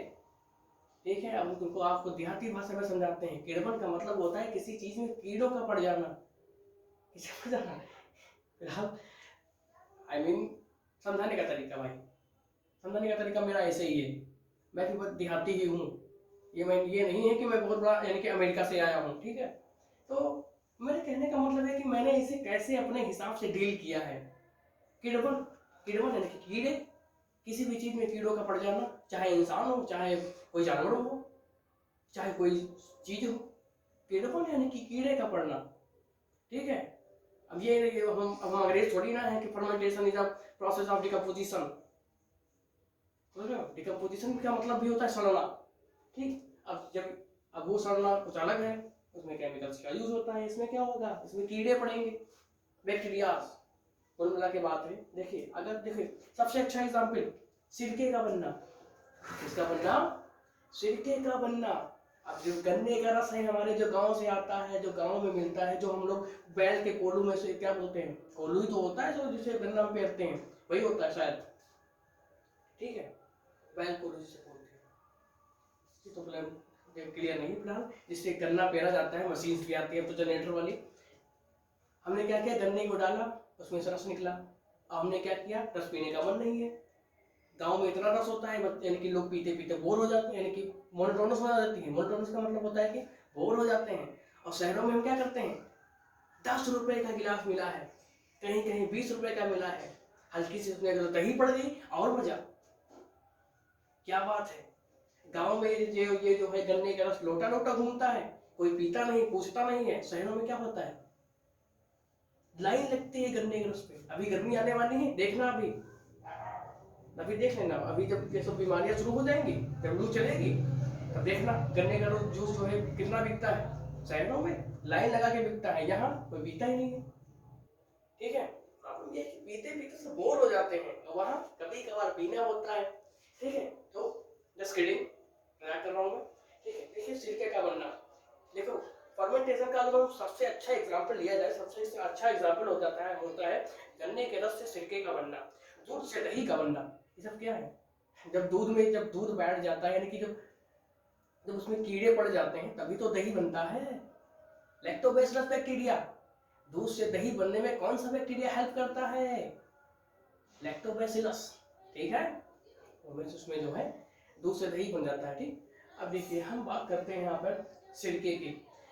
ठीक है। अब तुमको आपको देहाती भाषा में समझाते हैं। किण्वन का मतलब होता है किसी चीज में कीड़ों का पड़ जाना, समझ जाना। आई मीन समझाने का तरीका भाई, समझाने का तरीका मेरा ऐसे ही है। मैं भी बहुत देहाती ही हूँ, ये नहीं है कि मैं बहुत बड़ा यानी कि अमेरिका से आया हूँ, ठीक है। तो मेरे कहने का मतलब है कि मैंने इसे कैसे अपने हिसाब से डील किया है। किण्वन, किण्वन यानी कि कीड़े, किसी भी चीज में कीड़ों का पड़ जाना, चाहे इंसान हो, चाहे कोई जानवर हो, चाहे कोई चीज हो। किण्वन यानी कि कीड़े का पड़ना, ठीक है। अब हम अंग्रेज थोड़ी ना है कि fermentation is a process of decomposition, समझ रहे हो। डिकम्पोजिशन का मतलब भी होता है सड़ना, ठीक। अब वो सड़ना कुछ अलग है, उसमें केमिकल्स का यूज होता है। इसमें क्या होगा, इसमें कीड़े पड़ेंगे, बैक्टीरियाज, कुल मिला के बात है। देखिए अगर देखिए सबसे अच्छा एग्जाम्पल सिरके का बनना, किसका बनना, सिरके का बनना। अब जो गन्ने का रस है हमारे जो गांव से आता है, जो गांव में मिलता है, जो हम लोग बैल के कोल्हू में से क्या बोलते हैं, कोल्हू ही तो होता है जो जिसे गन्ना में पेरते हैं, वही होता है शायद, ठीक है। बैल कोल्हू जिसे बोलते हैं, ये तो फिलहाल क्लियर नहीं फिलहाल। जिससे गन्ना पेरा जाता है, मशीन भी आती है तो जनरेटर वाली। हमने क्या किया, गन्ने को डाला, उसमें से रस निकला। अब हमने क्या किया, रस पीने का मन नहीं है। गांव में इतना रस होता है यानी कि लोग पीते पीते बोर हो जाते हैं, यानी कि मोनोटोनस हो जाती है। मोनोटोनस का मतलब होता है कि बोर हो जाते हैं। और शहरों में हम क्या करते हैं, 10 रुपए का गिलास मिला है, कहीं कहीं 20 रुपए का मिला है, हल्की सी उसमें अगर दही पड़ गई और मजा, क्या बात है। गांव में ये जो है गन्ने का रस लोटा लोटा घूमता है, कोई पीता नहीं, पूछता नहीं है। शहरों में क्या होता है, लाइन लगती है गन्ने के रस पे। अभी गर्मी आने वाली है, देखना अभी देख लेना, अभी जब ये सब बीमारियां शुरू हो जाएंगी, जब लू चलेगी, तब देखना गन्ने का जूस जो है कितना बिकता है। शहरों में लाइन लगा के बिकता है, यहाँ कोई पीता ही नहीं है, ठीक है। प्रॉब्लम ये पीते पीते सब बोर हो जाते हैं, और वहाँ कभी कभार पीना होता है, ठीक है। तो जस्ट किडिंग, मजाक कर रहा हूँ मैं, ठीक है। देखिए सिरके का बनना, देखो फर्मेंटेशन का अगर सबसे अच्छा एग्जाम्पल लिया जाए, सबसे अच्छा एग्जाम्पल होता है गन्ने के रस से सिरके का बनना, दूध से दही का बनना। ये सब क्या है, जब दूध बैठ जाता है, यानी कि जब जब उसमें कीड़े पड़ जाते हैं तभी तो दही बनता है। लैक्टोबैसिलस बैक्टीरिया, दूध से दही बनने में कौन सा बैक्टीरिया हेल्प करता है, लैक्टोबैसिलस, ठीक है। उसमें जो है दूध से दही बन जाता है, ठीक। अब देखिए हम बात करते हैं यहाँ पर सिरके की।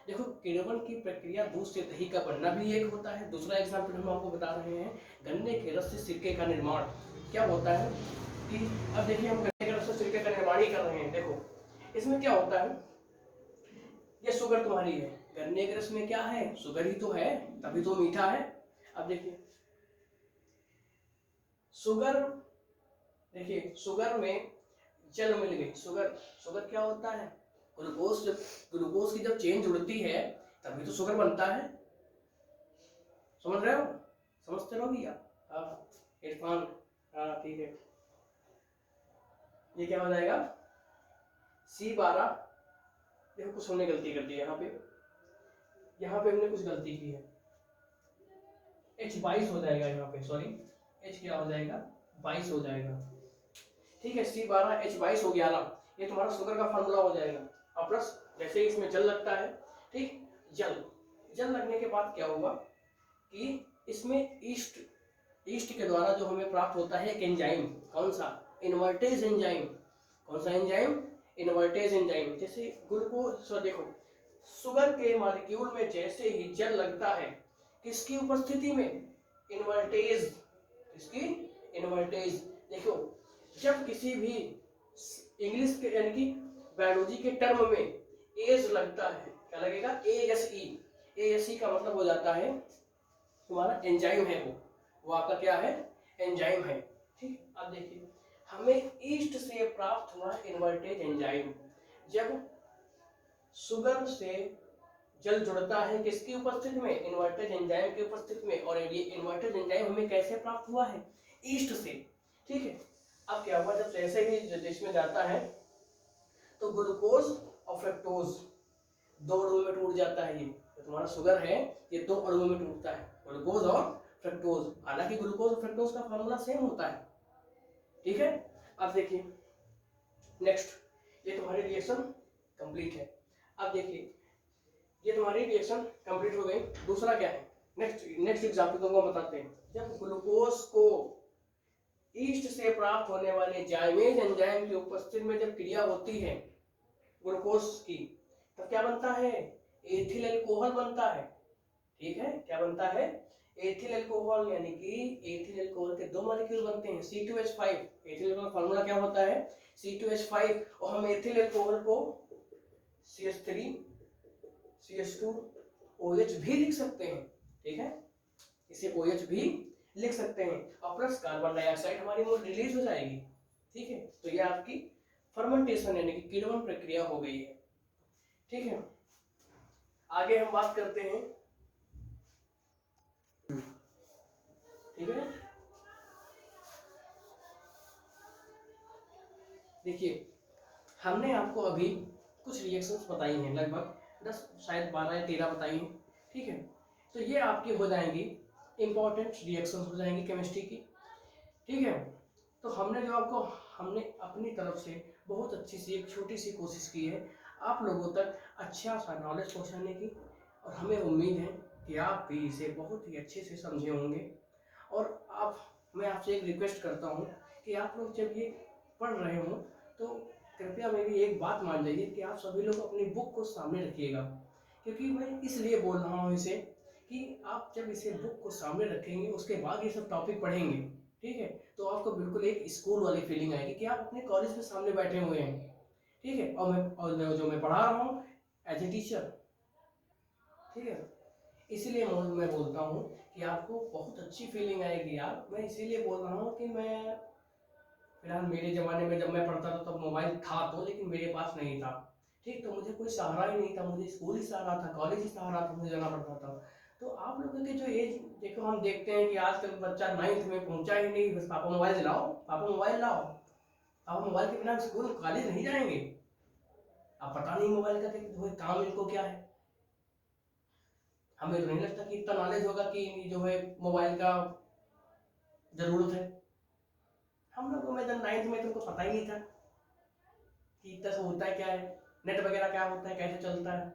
देखो किण्वन की प्रक्रिया दूध से दही का बनना भी एक होता है। दूसरा एग्जाम्पल हम आपको बता रहे हैं, गन्ने के रस से सिरके का निर्माण क्या होता है कि अब देखिए हम गन्ने के रस से सिरके का निर्माण ही कर रहे हैं। देखो इसमें क्या होता है, ये शुगर तुम्हारी है, गन्ने के रस में क्या है, शुगर ही तो है, तभी तो मीठा है। अब देखिए शुगर, देखिए शुगर में जल मिल गई, शुगर क्या होता है, ग्लूकोज की जब चेन जुड़ती है तभी तो शुगर बनता है, समझ रहे हो, समझते रहो भैया। हाँ इरफान, हाँ ठीक है। ये क्या हो जाएगा, C12, देखो कुछ हमने गलती कर दी है यहाँ पे हमने कुछ गलती की है, H22 हो जाएगा यहाँ पे, सॉरी H क्या हो जाएगा, 22 हो जाएगा, ठीक है। C12 H22 हो गया ना, ये तुम्हारा शुगर का फार्मूला हो जाएगा। और प्लस जैसे ही इसमें जल लगता है, ठीक, जल लगने के बाद क्या हुआ कि इसमें ईस्ट के द्वारा जो हमें प्राप्त होता है एक एंजाइम, कौन सा, इन्वर्टेज एंजाइम। कौन सा एंजाइम, इन्वर्टेज एंजाइम। जैसे ग्लूकोज, देखो शुगर के मॉलिक्यूल में जैसे ही जल लगता है, किसकी उपस्थिति में, इन्वर्टेज, किसकी, इन्वर्टेज। देखो जब किसी भी इंग्लिश के यानी कि बायोलॉजी के टर्म में एज लगता है, क्या लगेगा, ASE का मतलब हो जाता है तुम्हारा एंजाइम है, वो आपका क्या है, एंजाइम है, ठीक। अब देखिए हमें ईस्ट से प्राप्त हुआ इन्वर्टेज एंजाइम। जब शुगर से जल जुड़ता है किसकी उपस्थिति में, इन्वर्टेज एंजाइम की उपस्थिति में, और ये इन्वर्टेज एंजाइम हमें कैसे प्राप्त हुआ है, ईस्ट से, ठीक है। अब क्या हुआ, जब जैसे ही इसमें जाता है तो ग्लूकोज और फ्रक्टोज दो अणुओं में टूट जाता है। ये तो तुम्हारा शुगर है, ये दो अणुओं में टूटता है, ग्लूकोज और फ्रक्टोज। हालांकि ग्लूकोज और फ्रक्टोज का फॉर्मूला सेम होता है, ठीक है। अब देखिए नेक्स्ट, ये तुम्हारी रिएक्शन कंप्लीट है। अब देखिए ये तुम्हारी रिएक्शन कंप्लीट हो गई। दूसरा क्या है, नेक्स्ट एग्जांपल तुमको बताते हैं। जब ग्लूकोज को ईस्ट से प्राप्त होने वाले जाइमेज एंजाइम की उपस्थिति में जब क्रिया होती है ग्लूकोज की, तब क्या बनता है, एथिल अल्कोहल बनता है। ठीक है, क्या बनता है, एथिल अल्कोहल, यानी कि एथिल अल्कोहल के दो मॉलिक्यूल बनते हैं C2H5। एथिल अल्कोहल का फार्मूला क्या होता है, C2H5। और हम एथिल अल्कोहल को CH3 CH2 OH भी लिख सकते हैं, ठीक है, इसे OH भी लिख सकते हैं। और प्लस कार्बन डाइऑक्साइड हमारी वो रिलीज हो जाएगी, ठीक है। तो ये आपकी फर्मेंटेशन यानी कि किण्वन प्रक्रिया हो गई है, ठीक है। आगे हम बात करते हैं, ठीक है। देखिए हमने आपको अभी कुछ रिएक्शंस बताई हैं, लगभग 10 शायद 12 या 13 बताई हैं, ठीक है। तो ये आपकी हो जाएंगी इंपॉर्टेंट रिएक्शंस हो जाएंगी केमिस्ट्री की, ठीक है। तो हमने अपनी तरफ से बहुत अच्छी सी एक छोटी सी कोशिश की है आप लोगों तक अच्छा सा नॉलेज पहुंचाने की, और हमें उम्मीद है कि आप भी इसे बहुत ही अच्छे से समझे होंगे। और मैं आपसे एक रिक्वेस्ट करता हूँ कि आप लोग जब ये पढ़ रहे हो तो कृपया मेरी एक बात मान जाइए कि आप सभी लोग अपनी बुक को सामने रखिएगा, क्योंकि मैं इसलिए बोल रहा हूँ इसे कि आप जब इसे बुक को सामने रखेंगे उसके बाद ये सब टॉपिक पढ़ेंगे, ठीक है, तो आपको बिल्कुल एक स्कूल वाली फीलिंग आएगी कि आप अपने कॉलेज में सामने बैठे हुए हैं, ठीक है। और जो मैं पढ़ा रहा हूँ एज ए टीचर, ठीक है। इसीलिए मैं बोलता हूँ कि आपको बहुत अच्छी फीलिंग आएगी यार। मैं इसीलिए बोल रहा हूँ कि मैं फिलहाल मेरे ज़माने में जब मैं पढ़ता था तब मोबाइल था तो, लेकिन मेरे पास नहीं था, ठीक। तो मुझे कोई सहारा ही नहीं था, मुझे स्कूल ही सहारा था, कॉलेज ही सहारा था, मुझे जाना पड़ता था। तो आप लोगों के जो एज देखो, हम देखते हैं कि आजकल बच्चा 9th में पहुंचा ही नहीं, बस पापा मोबाइल दिलाओ, पापा मोबाइल लाओ। पापा मोबाइल के बिना स्कूल कॉलेज नहीं जाएंगे। अब पता नहीं मोबाइल का जो है काम इनको क्या है। हमें तो नहीं लगता कि इतना नॉलेज होगा कि जो है मोबाइल का जरूरत है। हम लोगों में जब 9th में तुमको पता ही नहीं था कि इतना सब होता है, क्या है नेट वगैरह, क्या होता है, कैसे चलता है,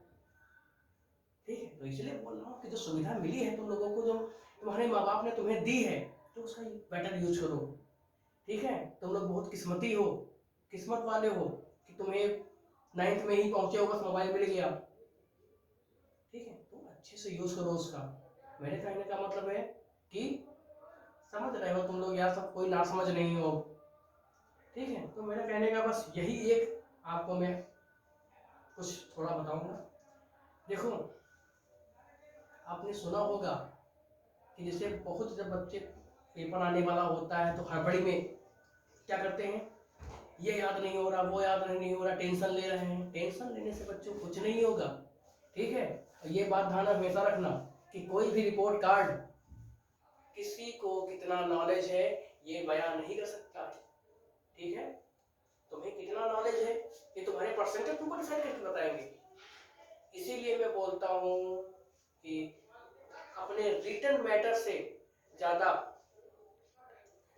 ठीक है। तो इसलिए बोल रहा हूँ कि जो सुविधा मिली है तुम लोगों को, जो तुम्हारे माँ बाप ने तुम्हें दी है, तो उसका बेटर यूज करो, ठीक है। तुम लोग बहुत किस्मती हो, किस्मत वाले हो कि तुम्हें 9th में ही पहुंचे हो, बस मोबाइल मिल गया, ठीक है। तो अच्छे से यूज करो उसका। मेरे कहने का मतलब है कि समझ रहे हो तुम लोग यार, सब कोई ना समझ नहीं हो, ठीक है। तो मेरे कहने का बस यही एक आपको मैं कुछ थोड़ा बताऊंगा। देखो आपने सुना होगा कि जैसे बहुत जब बच्चे पेपर आने वाला होता है तो हड़बड़ी में क्या करते हैं, ये याद नहीं हो रहा, वो याद नहीं हो रहा, टेंशन ले रहे हैं। टेंशन लेने से बच्चों को कुछ नहीं होगा, ठीक है। और ये बात ध्यान हमेशा रखना कि कोई भी रिपोर्ट कार्ड किसी को कितना नॉलेज है ये बयान नहीं कर सकता, ठीक है। तुम्हें कितना नॉलेज है ये तुम्हारे परसेंटेज तुमको डिसाइड करके बताएंगे। इसीलिए मैं बोलता हूँ कि अपने रिटन मैटर से ज्यादा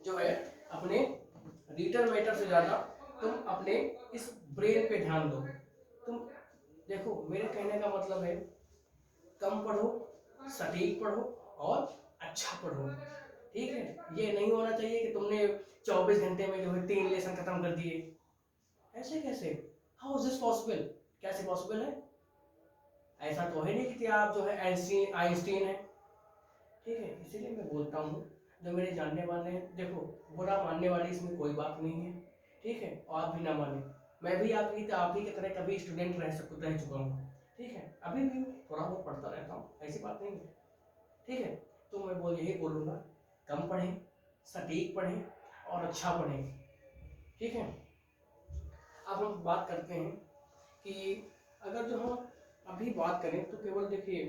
जो है, अपने रिटन मैटर से ज्यादा तुम अपने इस ब्रेन पे ध्यान दो। तुम देखो मेरे कहने का मतलब है कम पढ़ो, सटीक पढ़ो और अच्छा पढ़ो, ठीक है। ये नहीं होना चाहिए कि तुमने 24 घंटे में जो है 3 लेसन खत्म कर दिए। ऐसे कैसे, हाउ इज दिस पॉसिबल, कैसे पॉसिबल है। ऐसा तो है नहीं कि आप जो है आइंस्टीन है, ठीक है। इसीलिए मैं बोलता हूँ जो मेरे जानने वाले हैं, देखो बुरा मानने वाली इसमें कोई बात नहीं है, ठीक है। और आप भी ना माने, मैं भी आप ही की तरह कभी स्टूडेंट रह चुका हूँ, ठीक है। अभी भी थोड़ा बहुत पढ़ता रहता हूँ, ऐसी बात नहीं है, ठीक है। तो मैं यही बोलूँगा, कम पढ़ें, सटीक पढ़ें और अच्छा पढ़ें, ठीक है। अब हम बात करते हैं कि अगर जो हम अभी बात करें तो केवल देखिए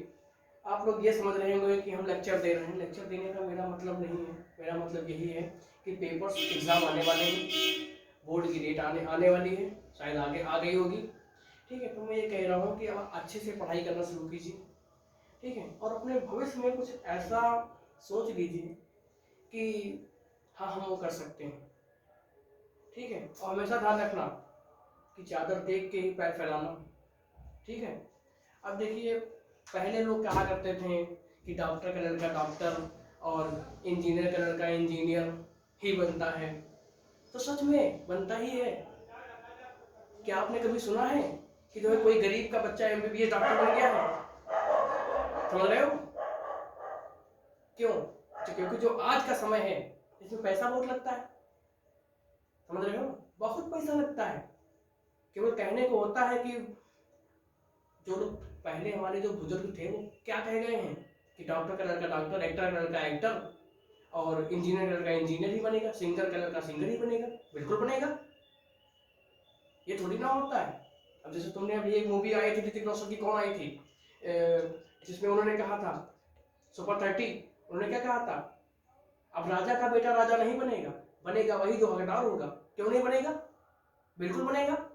आप लोग ये समझ रहे होंगे कि हम लेक्चर दे रहे हैं। लेक्चर देने का मेरा मतलब नहीं है। मेरा मतलब यही है कि पेपर्स एग्ज़ाम आने वाले हैं, बोर्ड की डेट आने वाली है, शायद आगे आ गई होगी। ठीक है, तो मैं ये कह रहा हूँ कि आप अच्छे से पढ़ाई करना शुरू कीजिए। ठीक है, और अपने भविष्य में कुछ ऐसा सोच लीजिए कि हाँ, हम वो कर सकते हैं। ठीक है, और हमेशा ध्यान रखना कि चादर देख के ही पैर फैलाना। ठीक है, अब देखिए, पहले लोग कहा करते थे कि डॉक्टर का लड़का डॉक्टर और इंजीनियर का लड़का इंजीनियर ही बनता है, तो सच में बनता ही है। क्या आपने कभी सुना है कि जो है कोई गरीब का बच्चा एमबीबीएस डॉक्टर बन गया है? समझ रहे हो क्यों? क्योंकि जो आज का समय है इसमें पैसा बहुत लगता है। समझ रहे हो, बहुत पैसा लगता है। केवल कहने को होता है कि जो लोग पहले हमारे जो बुजुर्ग थे वो क्या कह गए हैं कि डॉक्टर का लड़का डॉक्टर, एक्टर का लड़का एक्टर और इंजीनियर का लड़का इंजीनियर ही बनेगा, सिंगर का लड़का सिंगर ही बनेगा। बिल्कुल बनेगा, ये थोड़ी ना होता है। अब जैसे तुमने अभी एक मूवी आई थी ऋतिक रोशन की, कौन आई थी, जिसमें उन्होंने कहा था सुपर 30, उन्होंने क्या कहा था, अब राजा का बेटा राजा नहीं बनेगा, बनेगा वही जो हकदार होगा। क्यों नहीं बनेगा? बिल्कुल बनेगा।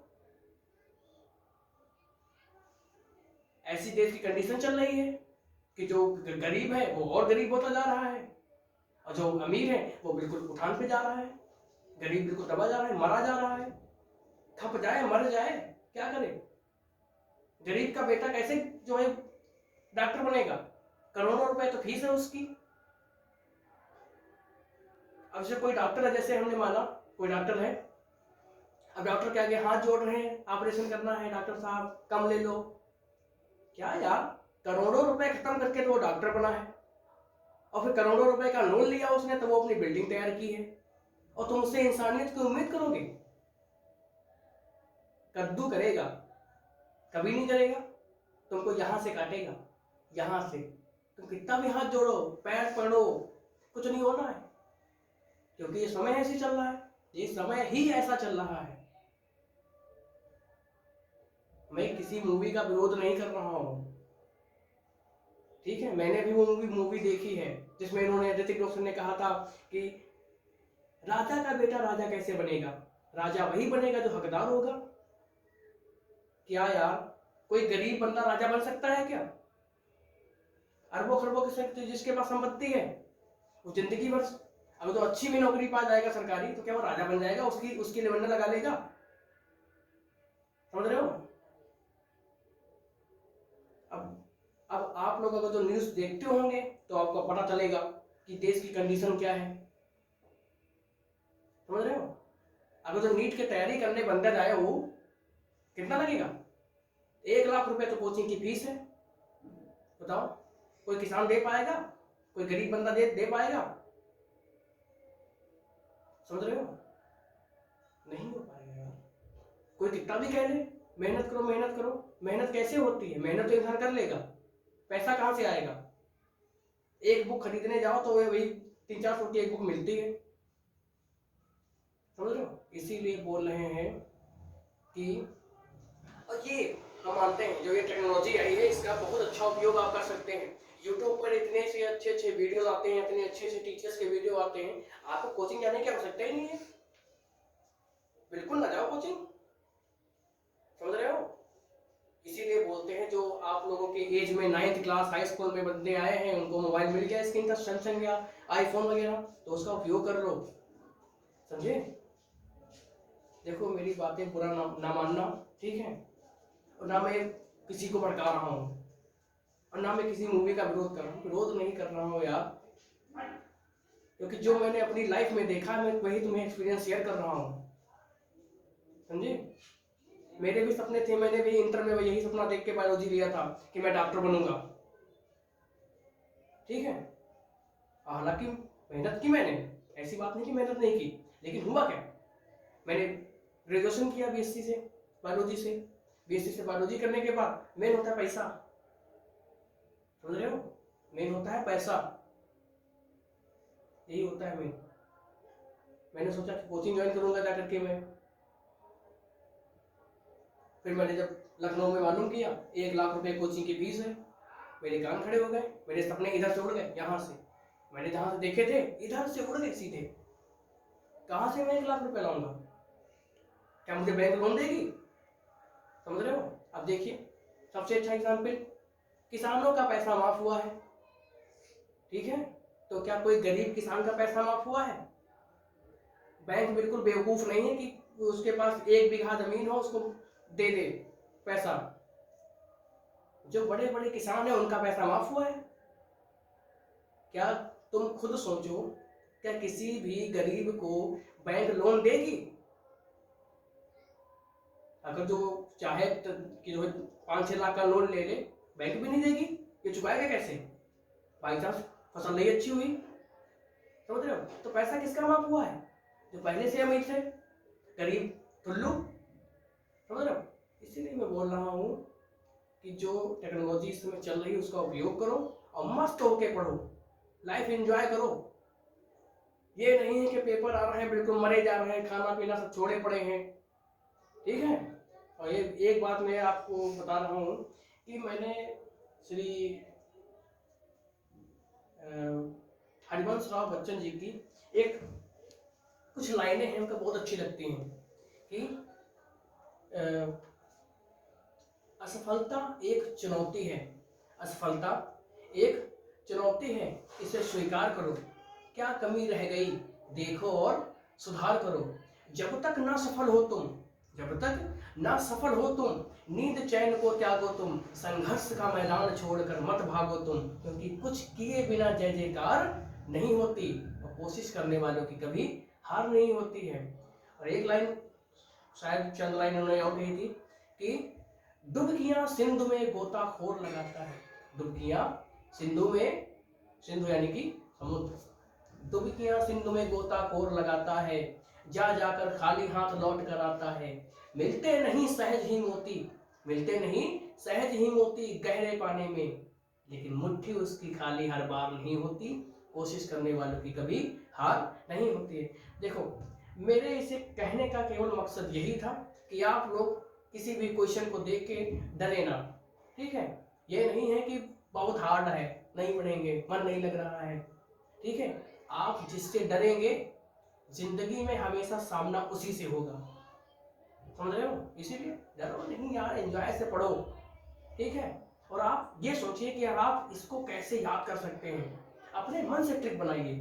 ऐसी देश की कंडीशन चल रही है कि जो गरीब है वो और गरीब होता जा रहा है, और जो अमीर है वो बिल्कुल उठान पे जा रहा है। गरीब बिल्कुल दबा जा रहा है, मरा जा रहा है, खप जाए, मर जाए, क्या करे? गरीब का बेटा कैसे जो है डॉक्टर बनेगा? करोड़ों रुपए तो फीस है उसकी। अब जैसे कोई डॉक्टर है, जैसे हमने माना कोई डॉक्टर है, अब डॉक्टर के आगे हाथ जोड़ रहे हैं, ऑपरेशन करना है, डॉक्टर साहब कम ले लो। क्या यार, करोड़ों रुपए खत्म करके तो वो डॉक्टर बना है, और फिर करोड़ों रुपए का लोन लिया उसने तो वो अपनी बिल्डिंग तैयार की है, और तुम उससे इंसानियत की उम्मीद करोगे? कद्दू करेगा, कभी नहीं करेगा। तुमको यहां से काटेगा, यहां से। तुम कितना भी हाथ जोड़ो, पैर पकड़ो, कुछ नहीं होना है, क्योंकि ये समय ऐसे चल रहा है, ये समय ही ऐसा चल रहा है। मैं किसी मूवी का विरोध नहीं कर रहा हूं, ठीक है, मैंने भी वो मूवी देखी है जिसमें इन्होंने, ऋतिक रोशन ने कहा था कि राजा का बेटा राजा कैसे बनेगा, राजा वही बनेगा जो हकदार होगा। क्या यार, कोई गरीब बंदा राजा बन सकता है क्या? अरबों खरबों की जिसके पास संपत्ति है वो जिंदगी भर अगर तो अच्छी भी नौकरी पा जाएगा सरकारी, तो क्या वो राजा बन जाएगा? उसकी उसकी लेवल लगा लेगा? समझ रहे हो? अब आप लोग अगर जो न्यूज देखते होंगे तो आपको पता चलेगा कि देश की कंडीशन क्या है। समझ रहे हो? अगर जो नीट की तैयारी करने बंदा जाए वो कितना लगेगा? 1 लाख रुपए तो कोचिंग की फीस है। बताओ, कोई किसान दे पाएगा? कोई गरीब बंदा दे पाएगा? समझ रहे हो? नहीं हो पाएगा यार। कोई कितना भी कह ले मेहनत करो मेहनत करो, मेहनत कैसे होती है? मेहनत तो इंसान कर लेगा, पैसा कहां से आएगा? एक बुक खरीदने जाओ तो वही 300-400 की एक बुक मिलती है। समझ रहे हो? इसीलिए बोल रहे हैं कि, और ये हम मानते हैं जो ये टेक्नोलॉजी आई है इसका बहुत अच्छा उपयोग आप कर सकते हैं। यूट्यूब पर इतने से अच्छे अच्छे वीडियो आते हैं, इतने अच्छे अच्छे टीचर्स के वीडियो आते हैं, आपको कोचिंग जाने की आवश्यकता ही नहीं है। बिल्कुल ना जाओ कोचिंग। समझ रहे हो? इसीलिए बोलते हैं जो आप लोगों के एज में 9th क्लास हाई स्कूल में बंदे आए हैं, उनको मोबाइल मिल गया स्क्रीन टच, सैमसंग या आईफोन वगैरह, तो उसका उपयोग कर लो। समझे? देखो, मेरी बातें बुरा ना मानना, ठीक है? और ना मैं किसी को भड़का रहा हूँ, और ना मैं किसी मूवी का विरोध कर रहा हूँ, विरोध नहीं कर रहा हूँ यार, क्योंकि जो मैंने अपनी लाइफ में देखा मैं वही तुम्हें एक्सपीरियंस शेयर कर रहा हूँ। समझे? मेरे भी सपने थे, मैंने भी इंटर में यही सपना देख के बायोलॉजी लिया था कि मैं डॉक्टर बनूंगा। ठीक है, हालांकि मेहनत की मैंने, ऐसी बात नहीं कि मेहनत नहीं की, लेकिन हुआ क्या, मैंने ग्रेजुएशन किया बीएससी से बायोलॉजी से। बीएससी से बायोलॉजी करने के बाद मेन होता है पैसा। समझ रहे हो? मेन होता है पैसा, यही होता है मेन। मैंने सोचा कि कोचिंग ज्वाइन करूंगा जाकर के मैं, फिर मैंने जब लखनऊ में मालूम किया 1 लाख रुपए कोचिंग की फीस है, मेरे कान खड़े हो गए, मेरे सपने इधर से उड़ गए, यहाँ से मैंने जहाँ से देखे थे इधर से उड़ गए सीधे। कहाँ से मैं 1 लाख रुपए लाऊंगा? क्या मुझे बैंक लोन देगी? समझ रहे हो? अब देखिए सबसे अच्छा एग्जाम्पल, किसानों का पैसा माफ हुआ है, ठीक है, तो क्या कोई गरीब किसान का पैसा माफ हुआ है? बैंक बिल्कुल बेवकूफ नहीं है कि उसके पास 1 बीघा जमीन हो उसको दे दे पैसा। जो बड़े बड़े किसान है उनका पैसा माफ हुआ है। क्या तुम खुद सोचो, क्या किसी भी गरीब को बैंक लोन देगी? अगर जो चाहे कि जो 5-6 लाख का लोन ले ले, बैंक भी नहीं देगी। ये चुकाएगा कैसे? बाई चांस फसल नहीं अच्छी हुई, समझ रहे हो? तो पैसा किसका माफ हुआ है? जो पहले से अमीर थे, गरीब टुल्लू, समझ रहे हो? इसीलिए मैं बोल रहा हूँ कि जो टेक्नोलॉजी इस समय चल रही है उसका उपयोग करो और मस्त होके पढ़ो, लाइफ एंजॉय करो। ये नहीं है कि पेपर आ रहे हैं बिल्कुल मरे जा रहे हैं, खाना पीना सब छोड़े पड़े हैं, ठीक है। और ये एक बात मैं आपको बता रहा हूँ कि मैंने श्री हरिवंश राव बच्चन जी की एक कुछ लाइनें हैं, उनको बहुत अच्छी लगती हैं कि असफलता एक चुनौती है, असफलता एक चुनौती है, इसे स्वीकार करो, क्या कमी रह गई देखो और सुधार करो। जब तक ना सफल हो तुम, जब तक ना सफल हो तुम, नींद चैन को त्यागो तुम, संघर्ष का मैदान छोड़कर मत भागो तुम, क्योंकि कुछ किए बिना जय जयकार नहीं होती और कोशिश करने वालों की कभी हार नहीं होती है। और एक लाइन शायद चंद लाइन उन्होंने और कही थी कि डुबकियां सिंधु में गोताखोर लगाता है, डुबकियां सिंधु में, सिंधु यानी कि समुद्र, डुबकियां सिंधु में गोताखोर लगाता है, जा जाकर खाली हाथ लौट कर आता है, मिलते नहीं सहज ही मोती, मिलते नहीं सहज ही मोती गहरे पानी में, लेकिन मुट्ठी उसकी खाली हर बार नहीं होती, कोशिश करने वालों की कभी हार नहीं होती है। देखो मेरे इसे कहने का केवल मकसद यही था कि आप लोग किसी भी क्वेश्चन को देख के डरे ना, ठीक है। ये नहीं है कि बहुत हार्ड है, नहीं पढ़ेंगे, मन नहीं लग रहा है, ठीक है। आप जिससे डरेंगे जिंदगी में हमेशा सामना उसी से होगा, समझ रहे हो? इसीलिए डरो नहीं यार, एंजॉय से पढ़ो, ठीक है। और आप ये सोचिए कि आप इसको कैसे याद कर सकते हैं, अपने मन से ट्रिक बनाइए,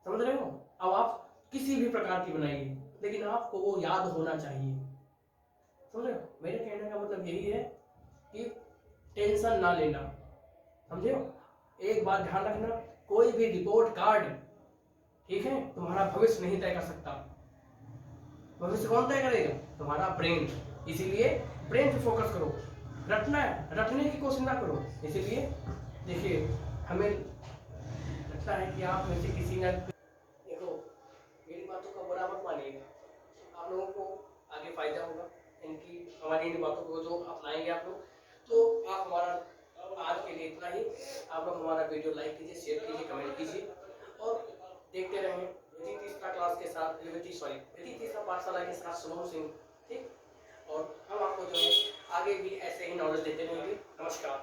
समझ रहे हो? अब आप किसी भी प्रकार की बनाइए, लेकिन आपको वो याद होना चाहिए, समझ रहे हो? मेरे कहने का मतलब यही है कि टेंशन ना लेना, समझे हो? एक बात ध्यान रखना, कोई भी रिपोर्ट कार्ड, ठीक है, तुम्हारा भविष्य नहीं तय कर सकता। भविष्य कौन तय करेगा? तुम्हारा ब्रेन। इसीलिए ब्रेन पे फोकस करो, रटना है, रटने की कोशिश ना करो। इसीलिए देखिए हमें लगता है कि आप में से किसी ने, देखो मेरी बातों का बुरा मत मानिएगा, आप लोगों को आगे फायदा होगा इनकी, हमारी इन बातों को जो अपनाएंगे आप लोग, तो आप हमारा आज के लिए इतना ही। आप लोग हमारा वीडियो लाइक कीजिए, शेयर कीजिए, कमेंट कीजिए और देखते रहें विधि तीसरा क्लास के साथ, विधि तीसरा पाठशाला के साथ शुभम सिंह, ठीक। और हम आपको जो है आगे भी ऐसे ही नॉलेज देते रहेंगे। नमस्कार।